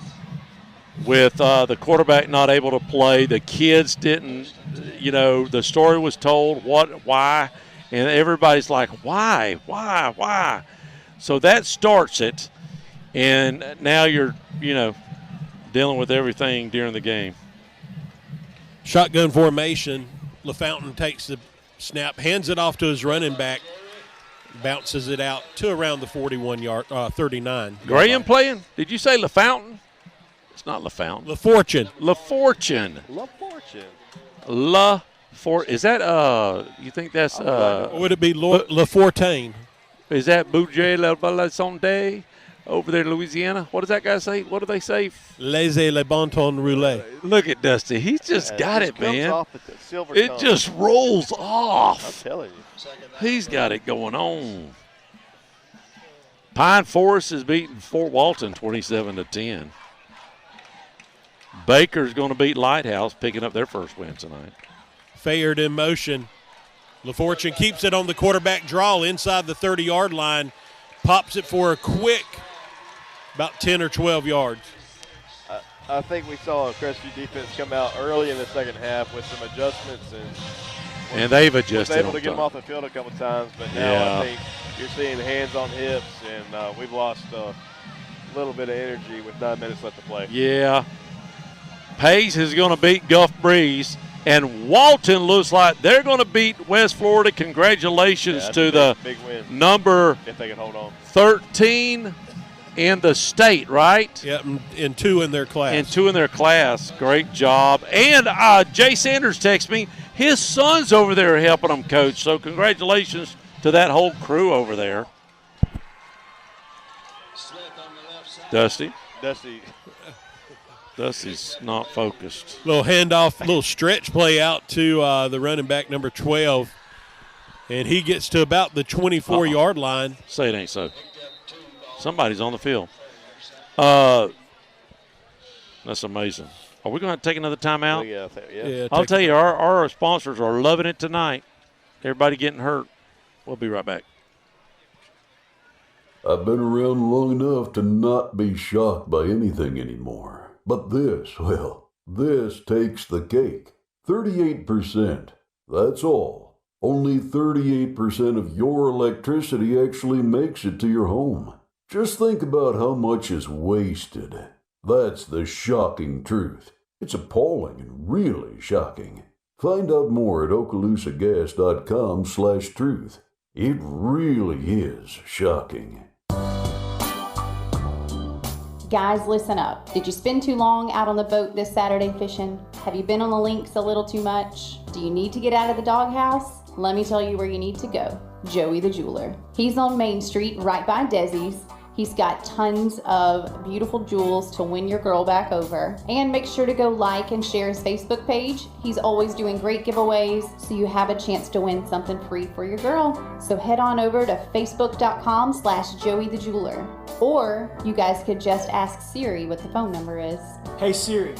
with the quarterback not able to play. The kids didn't, the story was told, why, and everybody's like, why? So that starts it, and now you're, dealing with everything during the game. Shotgun formation. LaFountain takes the snap, hands it off to his running back, bounces it out to around the 41-yard, 39. Graham playing? Did you say LaFountain? It's not LaFountain. LaFortune. Is that, you think that's, would it be LaFortaine? Is that Bouger La Valsonde over there in Louisiana? What does that guy say? What do they say? Laissez le bon ton rouler. Look at Dusty. He's just got it, man. It just rolls off. I'm telling you. He's got it going on. Pine Forest is beating Fort Walton 27-10. Baker's going to beat Lighthouse, picking up their first win tonight. Fayard in motion. LaFortune keeps it on the quarterback draw inside the 30-yard line. Pops it for a quick about 10 or 12 yards. I think we saw a Crestview defense come out early in the second half with some adjustments. And they've adjusted. Was able to get them off the field a couple times, but now I think you're seeing hands on hips, and we've lost a little bit of energy with 9 minutes left to play. Yeah. Pace is going to beat Gulf Breeze, and Walton looks like they're going to beat West Florida. Congratulations to the big win. Number if they can hold on. 13 in the state, right? Yeah, and 2 in their class. Great job. And Jay Sanders texted me. His son's over there helping him coach, so congratulations to that whole crew over there. Dusty's not focused. Little handoff, little stretch play out to the running back, number 12. And he gets to about the 24-yard line. Say it ain't so. Somebody's on the field. That's amazing. Are we going to take another timeout? Yeah. I'll tell you, our sponsors are loving it tonight. Everybody getting hurt. We'll be right back. I've been around long enough to not be shocked by anything anymore. But this takes the cake. 38%. That's all. Only 38% of your electricity actually makes it to your home. Just think about how much is wasted. That's the shocking truth. It's appalling and really shocking. Find out more at okaloosagas.com/truth. It really is shocking. Guys, listen up. Did you spend too long out on the boat this Saturday fishing? Have you been on the links a little too much? Do you need to get out of the doghouse? Let me tell you where you need to go. Joey the Jeweler. He's on Main Street right by Desi's. He's got tons of beautiful jewels to win your girl back over. And make sure to go like and share his Facebook page. He's always doing great giveaways, so you have a chance to win something free for your girl. So head on over to facebook.com/JoeyTheJeweler. Or you guys could just ask Siri what the phone number is. Hey Siri,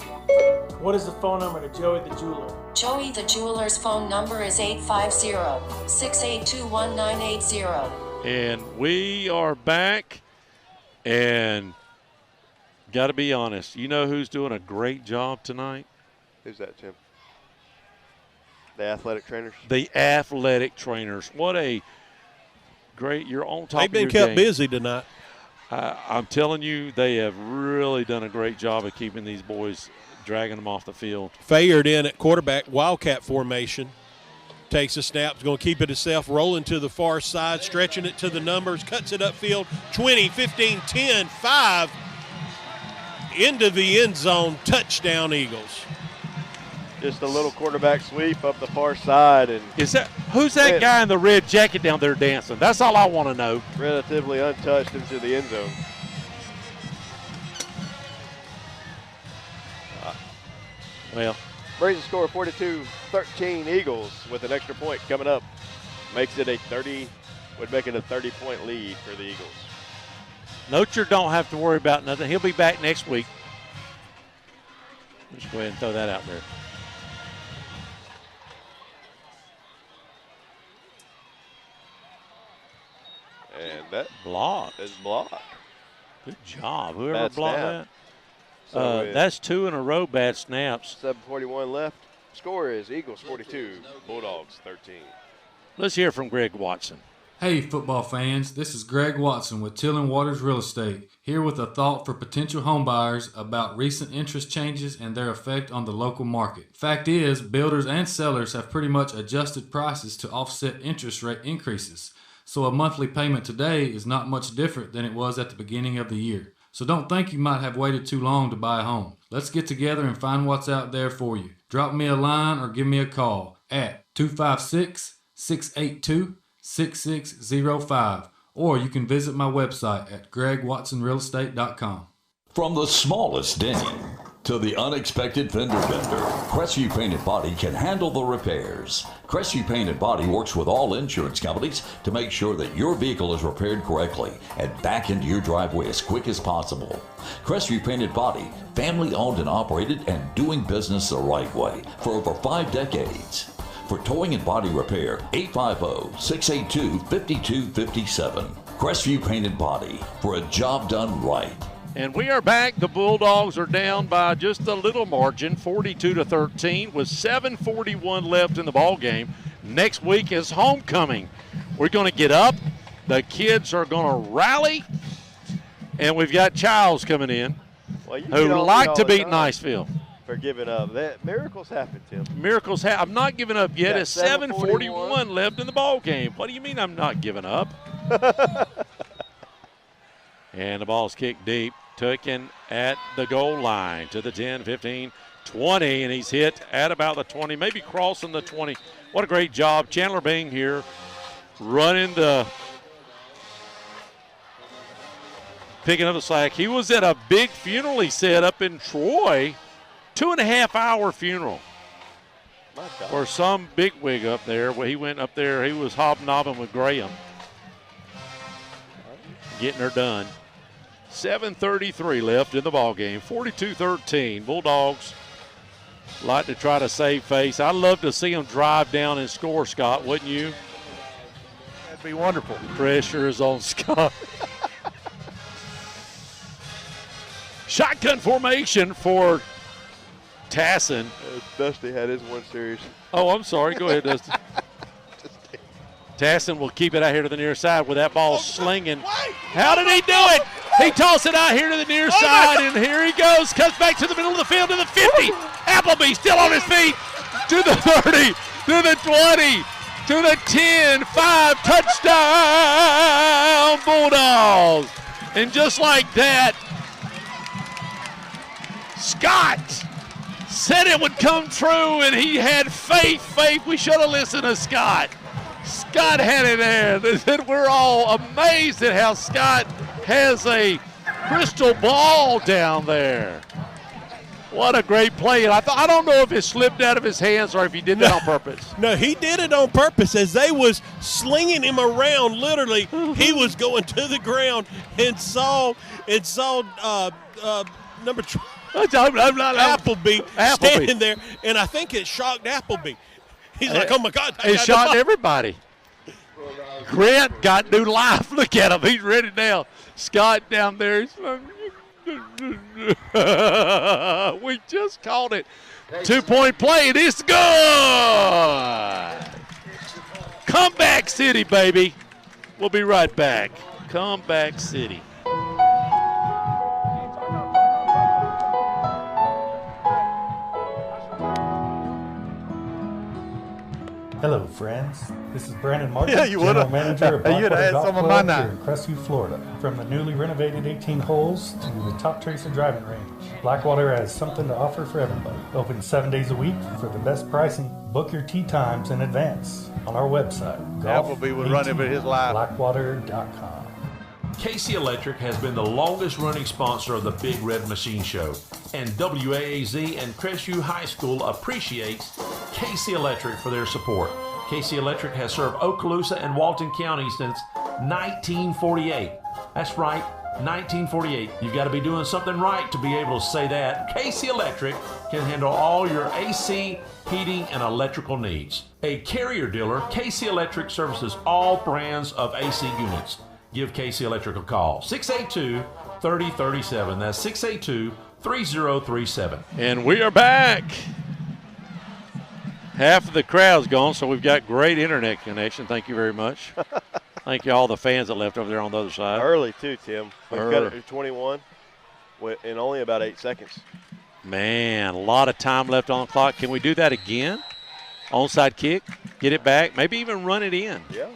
what is the phone number to Joey the Jeweler? Joey the Jeweler's phone number is 850-682-1980. And we are back. And got to be honest, you know who's doing a great job tonight? Who's that, Tim? The athletic trainers? The athletic trainers. What a great, you're on top of your game. They've been kept busy tonight. I'm telling you, they have really done a great job of keeping these boys, dragging them off the field. Fayard in at quarterback, Wildcat formation. Takes a snap, is going to keep it himself, rolling to the far side, stretching it to the numbers, cuts it upfield, 20, 15, 10, 5, into the end zone, touchdown Eagles. Just a little quarterback sweep up the far side. And who's that guy in the red jacket down there dancing? That's all I want to know. Relatively untouched into the end zone. Well, brings the score 42-13 Eagles with an extra point coming up. Makes it would make it a 30-point lead for the Eagles. Nocher don't have to worry about nothing. He'll be back next week. Just go ahead and throw that out there. And that block is blocked. Good job. Whoever blocked that. So that's 2 in a row bad snaps. 7:41 left. Score is Eagles 42, Bulldogs 13. Let's hear from Greg Watson. Hey football fans, this is Greg Watson with Till & Waters Real Estate, here with a thought for potential home buyers about recent interest changes and their effect on the local market. Fact is, builders and sellers have pretty much adjusted prices to offset interest rate increases, so a monthly payment today is not much different than it was at the beginning of the year. So don't think you might have waited too long to buy a home. Let's get together and find what's out there for you. Drop me a line or give me a call at 256-682-6605, or you can visit my website at gregwatsonrealestate.com. From the smallest ding to the unexpected fender bender, Crestview Paint and Body can handle the repairs. Crestview Paint and Body works with all insurance companies to make sure that your vehicle is repaired correctly and back into your driveway as quick as possible. Crestview Paint and Body, family owned and operated and doing business the right way for over 5 decades. For towing and body repair, 850-682-5257. Crestview Paint and Body, for a job done right. And we are back. The Bulldogs are down by just a little margin, 42-13, with 7:41 left in the ball game. Next week is homecoming. We're going to get up. The kids are going to rally. And we've got Childs coming in, who like to beat Niceville. For giving up. Miracles happen, Tim. Miracles happen. I'm not giving up yet. It's 7:41 left in the ball game. What do you mean I'm not giving up? And the ball's kicked deep. Taken at the goal line to the 10, 15, 20, and he's hit at about the 20, maybe crossing the 20. What a great job. Chandler Bing here running picking up the slack. He was at a big funeral, he said, up in Troy. 2.5-hour funeral for some bigwig up there. Well, he went up there, he was hobnobbing with Graham, getting her done. 7:33 left in the ball game. 42-13. Bulldogs like to try to save face. I'd love to see them drive down and score, Scott, wouldn't you? That'd be wonderful. Pressure is on Scott. Shotgun formation for Tassin. Dusty had his one series. Oh, I'm sorry. Go ahead, Dusty. Tassin will keep it out here to the near side with that ball slinging. How did he do it? He tossed it out here to the near side, and here he goes. Cuts back to the middle of the field to the 50. Appleby still on his feet. To the 30, to the 20, to the 10, 5, touchdown Bulldogs. And just like that, Scott said it would come true, and he had faith. We should have listened to Scott. Scott had it there. We're all amazed at how Scott has a crystal ball down there. What a great play. And I don't know if it slipped out of his hands or if he did that on purpose. No, he did it on purpose. As they was slinging him around, literally, he was going to the ground and saw number 12. Appleby standing there, and I think it shocked Appleby. He's like, oh, my God. It shocked everybody. Grant got new life. Look at him. He's ready now. Scott down there. He's like, we just called it. 2-point play. It is good. Comeback City, baby. We'll be right back. Comeback City. Hello, friends. This is Brandon Martin, Yeah, you General would've. Manager of You'd Blackwater had Golf some of Club my here night. in Crestview, Florida. From the newly renovated 18 holes to the Top Tracer driving range, Blackwater has something to offer for everybody. Open 7 days a week for the best pricing. Book your tee times in advance on our website. Appleby would run him at his life. Blackwater.com. KC Electric has been the longest running sponsor of the Big Red Machine Show, and WAAZ and Crestview High School appreciates KC Electric for their support. KC Electric has served Okaloosa and Walton County since 1948. That's right, 1948. You've got to be doing something right to be able to say that. KC Electric can handle all your AC, heating, and electrical needs. A Carrier dealer, KC Electric services all brands of AC units. Give KC Electric a call. 682-3037. That's 682-3037. And we are back. Half of the crowd's gone, so we've got great internet connection. Thank you very much. Thank you all the fans that left over there on the other side. Early, too, Tim. We've got it to 21 in only about 8 seconds. Man, a lot of time left on the clock. Can we do that again? Onside kick, get it back, maybe even run it in. Yeah.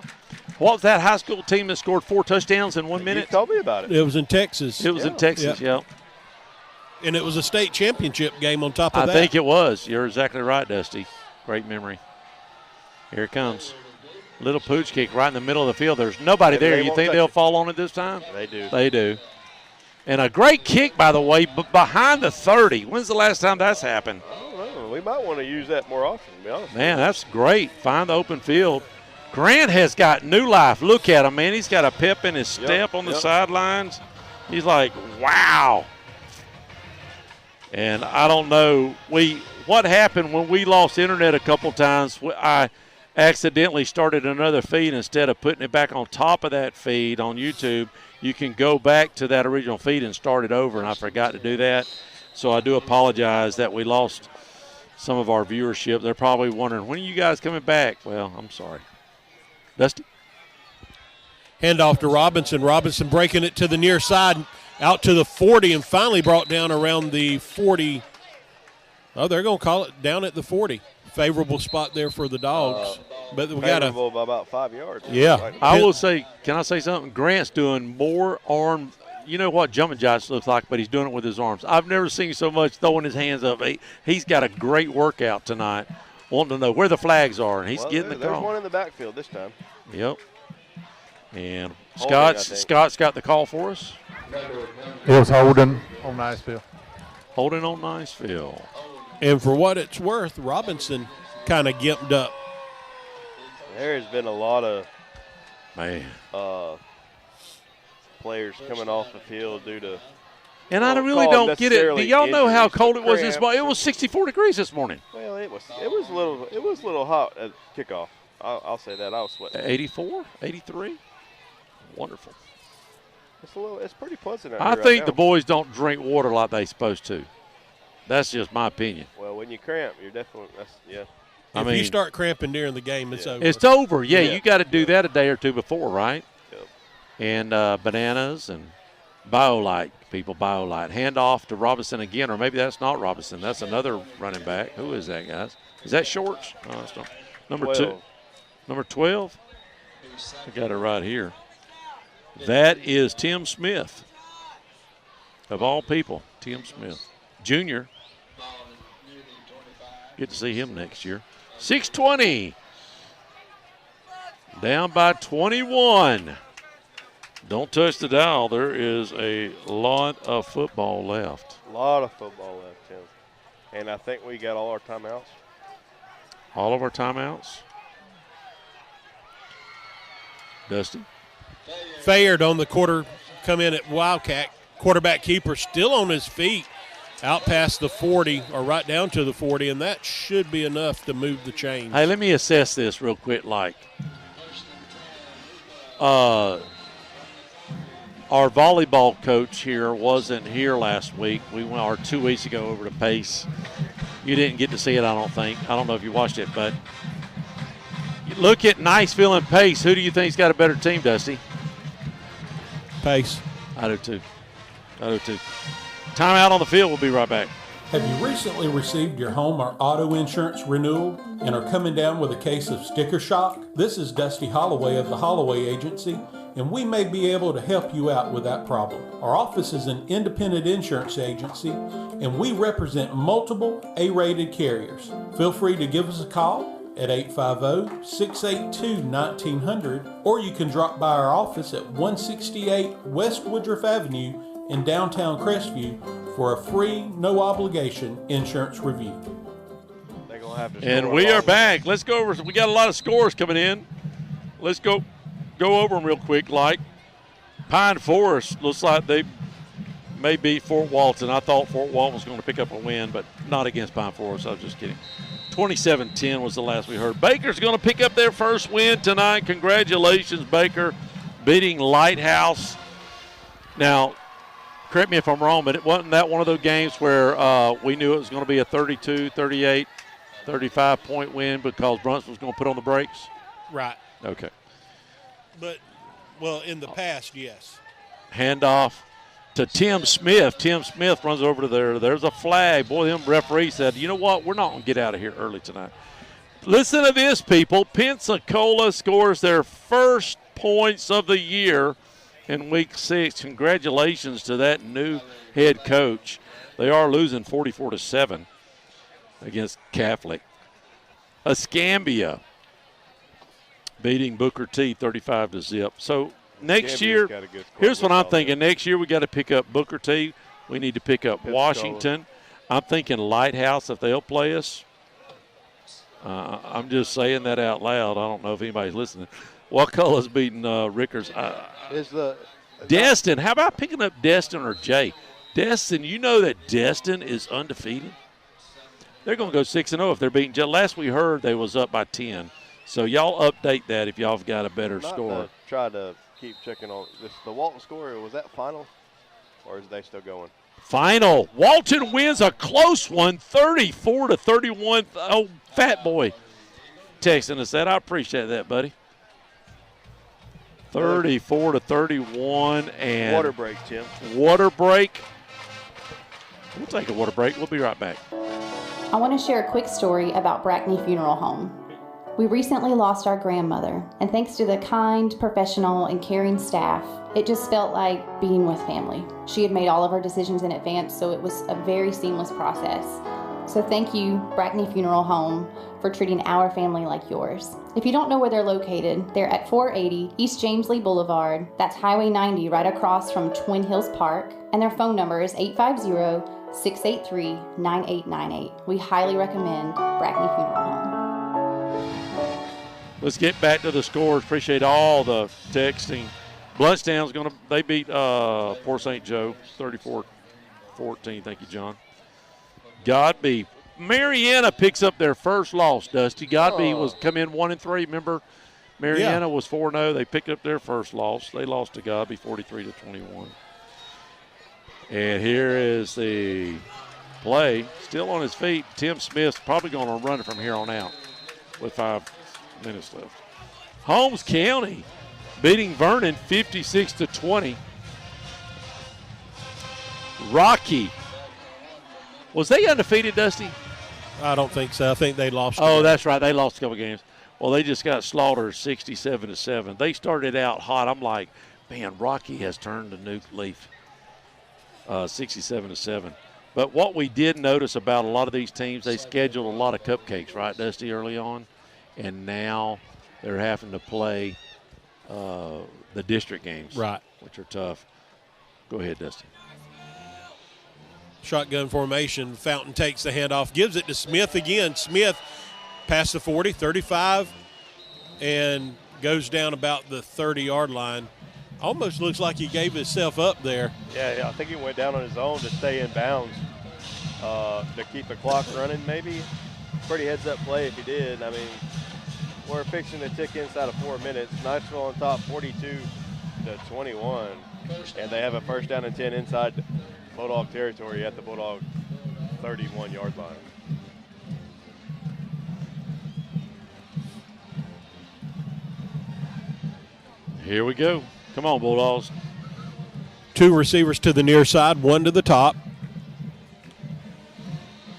What was that high school team that scored 4 touchdowns in 1 minute? You told me about it. It was in Texas. It was in Texas, yeah. And it was a state championship game on top of that. I think it was. You're exactly right, Dusty. Great memory. Here it comes. Little pooch kick right in the middle of the field. There's nobody there. You think they'll fall on it this time? They do. They do. And a great kick, by the way, behind the 30. When's the last time that's happened? I don't know. We might want to use that more often, to be honest. Man, that's great. Find the open field. Grant has got new life. Look at him, man. He's got a pep in his step on the sidelines. He's like, wow. And I don't know. What happened when we lost internet a couple times, I accidentally started another feed instead of putting it back on top of that feed on YouTube. You can go back to that original feed and start it over, and I forgot to do that. So I do apologize that we lost some of our viewership. They're probably wondering, when are you guys coming back? Well, I'm sorry. Dusty? Handoff to Robinson. Robinson breaking it to the near side, out to the 40, and finally brought down around the 40. Oh, they're going to call it down at the 40. Favorable spot there for the Dogs. But we got favorable by about 5 yards. Yeah. Right. I will say, can I say something? Grant's doing more arm. You know what jumping jacks looks like, but he's doing it with his arms. I've never seen so much throwing his hands up. He's got a great workout tonight. Wanting to know where the flags are, and he's getting the call. There's one in the backfield this time. Yep. And Holding, Scott's got the call for us. It was holding on Niceville. Holding on Niceville. And for what it's worth, Robinson kind of gimped up. There has been a lot of players coming off the field due to. And I really don't get it. Do y'all know how cold it was this morning? It was 64 degrees this morning. Well, it was a little hot at kickoff. I'll say that. I was sweating. 84, 83. Wonderful. It's pretty pleasant out I here think right the now. boys don't drink water like they supposed to. That's just my opinion. Well, when you cramp, you're definitely yeah. If you start cramping during the game, it's over. It's over. Yeah, you got to do that a day or two before, right? Yep. And bananas and BioLite, people, BioLite. Hand off to Robinson again, or maybe that's not Robinson. That's another running back. Who is that, guys? Is that Shorts? No, that's not. Number 12. Number 12? I got it right here. That is Tim Smith. Of all people, Tim Smith. Junior. Get to see him next year. 6:20. Down by 21. Don't touch the dial. There is a lot of football left. A lot of football left, Tim. And I think we got all our timeouts. All of our timeouts. Dusty. Fayard on the quarter, come in at Wildcat. Quarterback keeper still on his feet, out past the 40 or right down to the 40, and that should be enough to move the chains. Hey, let me assess this real quick. Our volleyball coach here wasn't here last week. We went 2 weeks ago over to Pace. You didn't get to see it, I don't think. I don't know if you watched it, but look at Niceville and Pace. Who do you think's got a better team, Dusty? Pace. I do too. Timeout on the field. We'll be right back. Have you recently received your home or auto insurance renewal and are coming down with a case of sticker shock? This is Dusty Holloway of the Holloway Agency, and we may be able to help you out with that problem. Our office is an independent insurance agency, and we represent multiple A-rated carriers. Feel free to give us a call at 850-682-1900, or you can drop by our office at 168 West Woodruff Avenue in downtown Crestview for a free, no-obligation insurance review. They're gonna have to and we are back. Let's go over. We got a lot of scores coming in. Let's go over them real quick. Like Pine Forest looks like they may beat Fort Walton. I thought Fort Walton was going to pick up a win, but not against Pine Forest. I was just kidding. 27-10 was the last we heard. Baker's going to pick up their first win tonight. Congratulations, Baker, beating Lighthouse. Now, correct me if I'm wrong, but it wasn't that one of those games where we knew it was going to be a 32, 38, 35-point win because Brunson was going to put on the brakes? Right. Okay. But, well, in the past, yes. Handoff to Tim Smith. Tim Smith runs over to there. There's a flag. Boy, them referees said, you know what, we're not going to get out of here early tonight. Listen to this, people. Pensacola scores their first points of the year in Week 6. Congratulations to that new head coach. They are losing 44-7 against Catholic. Escambia beating Booker T 35-0. So next year, here's what I'm thinking. Next year we got to pick up Booker T. We need to pick up Washington. I'm thinking Lighthouse if they'll play us. I'm just saying that out loud. I don't know if anybody's listening. Wakulla's beating Rickers. Destin, how about picking up Destin or Jay? Destin, you know that Destin is undefeated? They're going to go 6-0 if they're beating Jay. Last we heard, they was up by 10. So y'all update that if y'all have got a better score. Try to keep checking on this. The Walton score, was that final? Or is they still going? Final. Walton wins a close one, 34-31. Oh, Fat Boy texting us that. I appreciate that, buddy. 34-31 and water break, Tim. Water break. We'll take a water break. We'll be right back. I want to share a quick story about Brackney Funeral Home. We recently lost our grandmother, and thanks to the kind, professional, and caring staff, it just felt like being with family. She had made all of her decisions in advance, so it was a very seamless process. So thank you, Brackney Funeral Home, for treating our family like yours. If you don't know where they're located, they're at 480 East James Lee Boulevard. That's Highway 90 right across from Twin Hills Park, and their phone number is 850-683-9898. We highly recommend Brackney Funeral Home. Let's get back to the scores. Appreciate all the texting. Bluntstown's they beat Port St. Joe 34-14. Thank you, John. Godby. Mariana picks up their first loss, Dusty. Godby was come in 1-3. Remember, Mariana was 4-0. They picked up their first loss. They lost to Godby 43-21. And here is the play. Still on his feet. Tim Smith's probably going to run it from here on out with 5 minutes left. Holmes County beating Vernon 56-20. Rocky. Was they undefeated, Dusty? I don't think so. I think they lost. Oh, that's right. They lost a couple games. Well, they just got slaughtered 67-7. They started out hot. I'm like, man, Rocky has turned a new leaf. 67-7. But what we did notice about a lot of these teams, they scheduled a lot of cupcakes, right, Dusty, early on? And now they're having to play the district games. Right. which are tough. Go ahead, Dusty. Shotgun formation. Fountain takes the handoff, gives it to Smith again. Smith past the 40, 35, and goes down about the 30-yard line. Almost looks like he gave himself up there. Yeah, I think he went down on his own to stay in bounds to keep the clock running maybe. Pretty heads-up play if he did. I mean, we're fixing to tick inside of 4 minutes. Niceville on top 42-21, and they have a first down and 10 inside Bulldog territory at the Bulldog 31-yard line. Here we go. Come on, Bulldogs. 2 receivers to the near side, 1 to the top.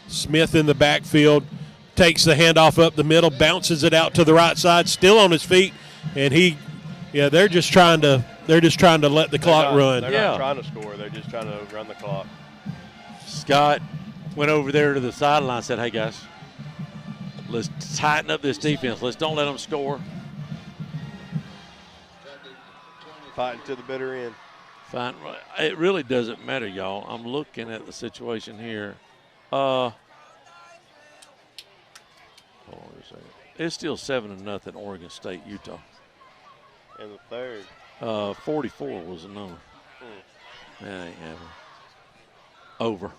Smith in the backfield takes the handoff up the middle, bounces it out to the right side, still on his feet, and they're just trying to let the clock run. They're not trying to score. They're just trying to run the clock. Scott went over there to the sideline and said, hey, guys, let's tighten up this defense. Let's don't let them score. Fighting to the bitter end. Fine. It really doesn't matter, y'all. I'm looking at the situation here. Hold on a second. It's still 7-0 Oregon State, Utah. In the third. 44 was the number. That ain't happening. Over.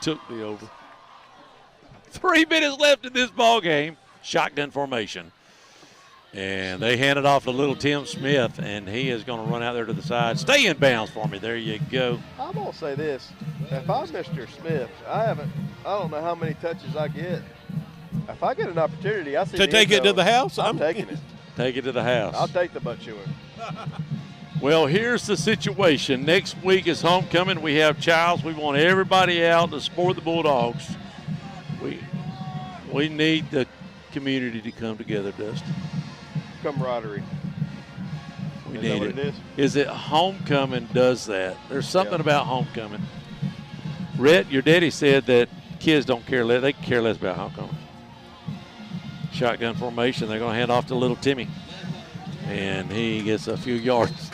Took the over. 3 minutes left in this ball game. Shotgun formation. And they hand it off to little Tim Smith, and he is going to run out there to the side. Stay in bounds for me. There you go. I'm going to say this. If I'm Mr. Smith, I don't know how many touches I get. If I get an opportunity, I see to take it to the house, I'm taking it. Take it to the house. I'll take the butt chewing. Well, here's the situation. Next week is homecoming. We have Childs. We want everybody out to support the Bulldogs. We need the community to come together, Dustin. Camaraderie. We need it. Is it homecoming does that? There's something about homecoming. Rhett, your daddy said that kids don't care less. They care less about homecoming. Shotgun formation. They're going to hand off to little Timmy. And he gets a few yards.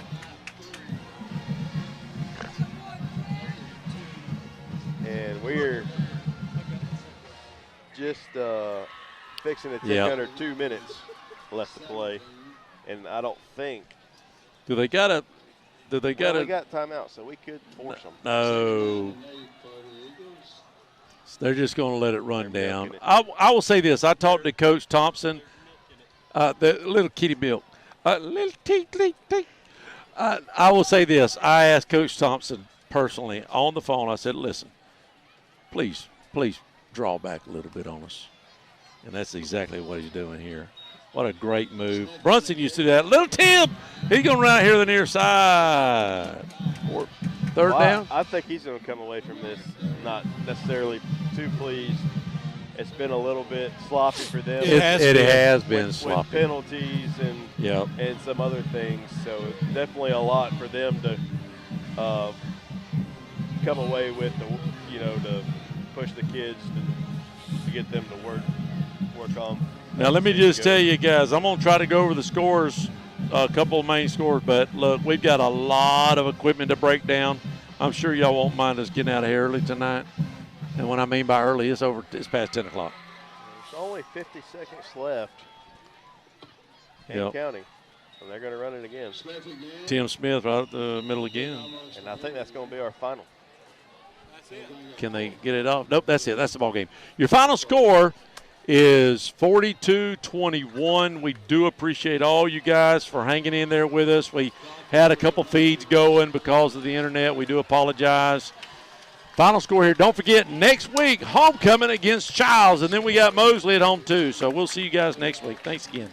And we're just fixing to take under 2 minutes left to play. And I don't think. They got timeout, so we could force them. No. They're just going to let it run down. I will say this. I talked to Coach Thompson, the little kitty milk. Little teeth. I will say this. I asked Coach Thompson personally on the phone. I said, listen, please draw back a little bit on us. And that's exactly what he's doing here. What a great move. Brunson used to do that. Little Tim, he's going to run out here to the near side. Third down. I think he's going to come away from this not necessarily too pleased. It's been a little bit sloppy for them. It has been sloppy. With penalties and some other things. So definitely a lot for them to come away with, to push the kids to get them to work on. Now, let me just tell you guys, I'm going to try to go over the scores, a couple of main scores, but look, we've got a lot of equipment to break down. I'm sure y'all won't mind us getting out of here early tonight. And what I mean by early, it's past 10 o'clock. There's only 50 seconds left and counting. And they're going to run it again. Tim Smith right at the middle again. And I think that's going to be our final. Can they get it off? Nope, that's it. That's the ball game. Your final score is 42-21. We do appreciate all you guys for hanging in there with us. We had a couple feeds going because of the internet. We do apologize. Final score here. Don't forget, next week, homecoming against Childs, and then we got Mosley at home too. So we'll see you guys next week. Thanks again.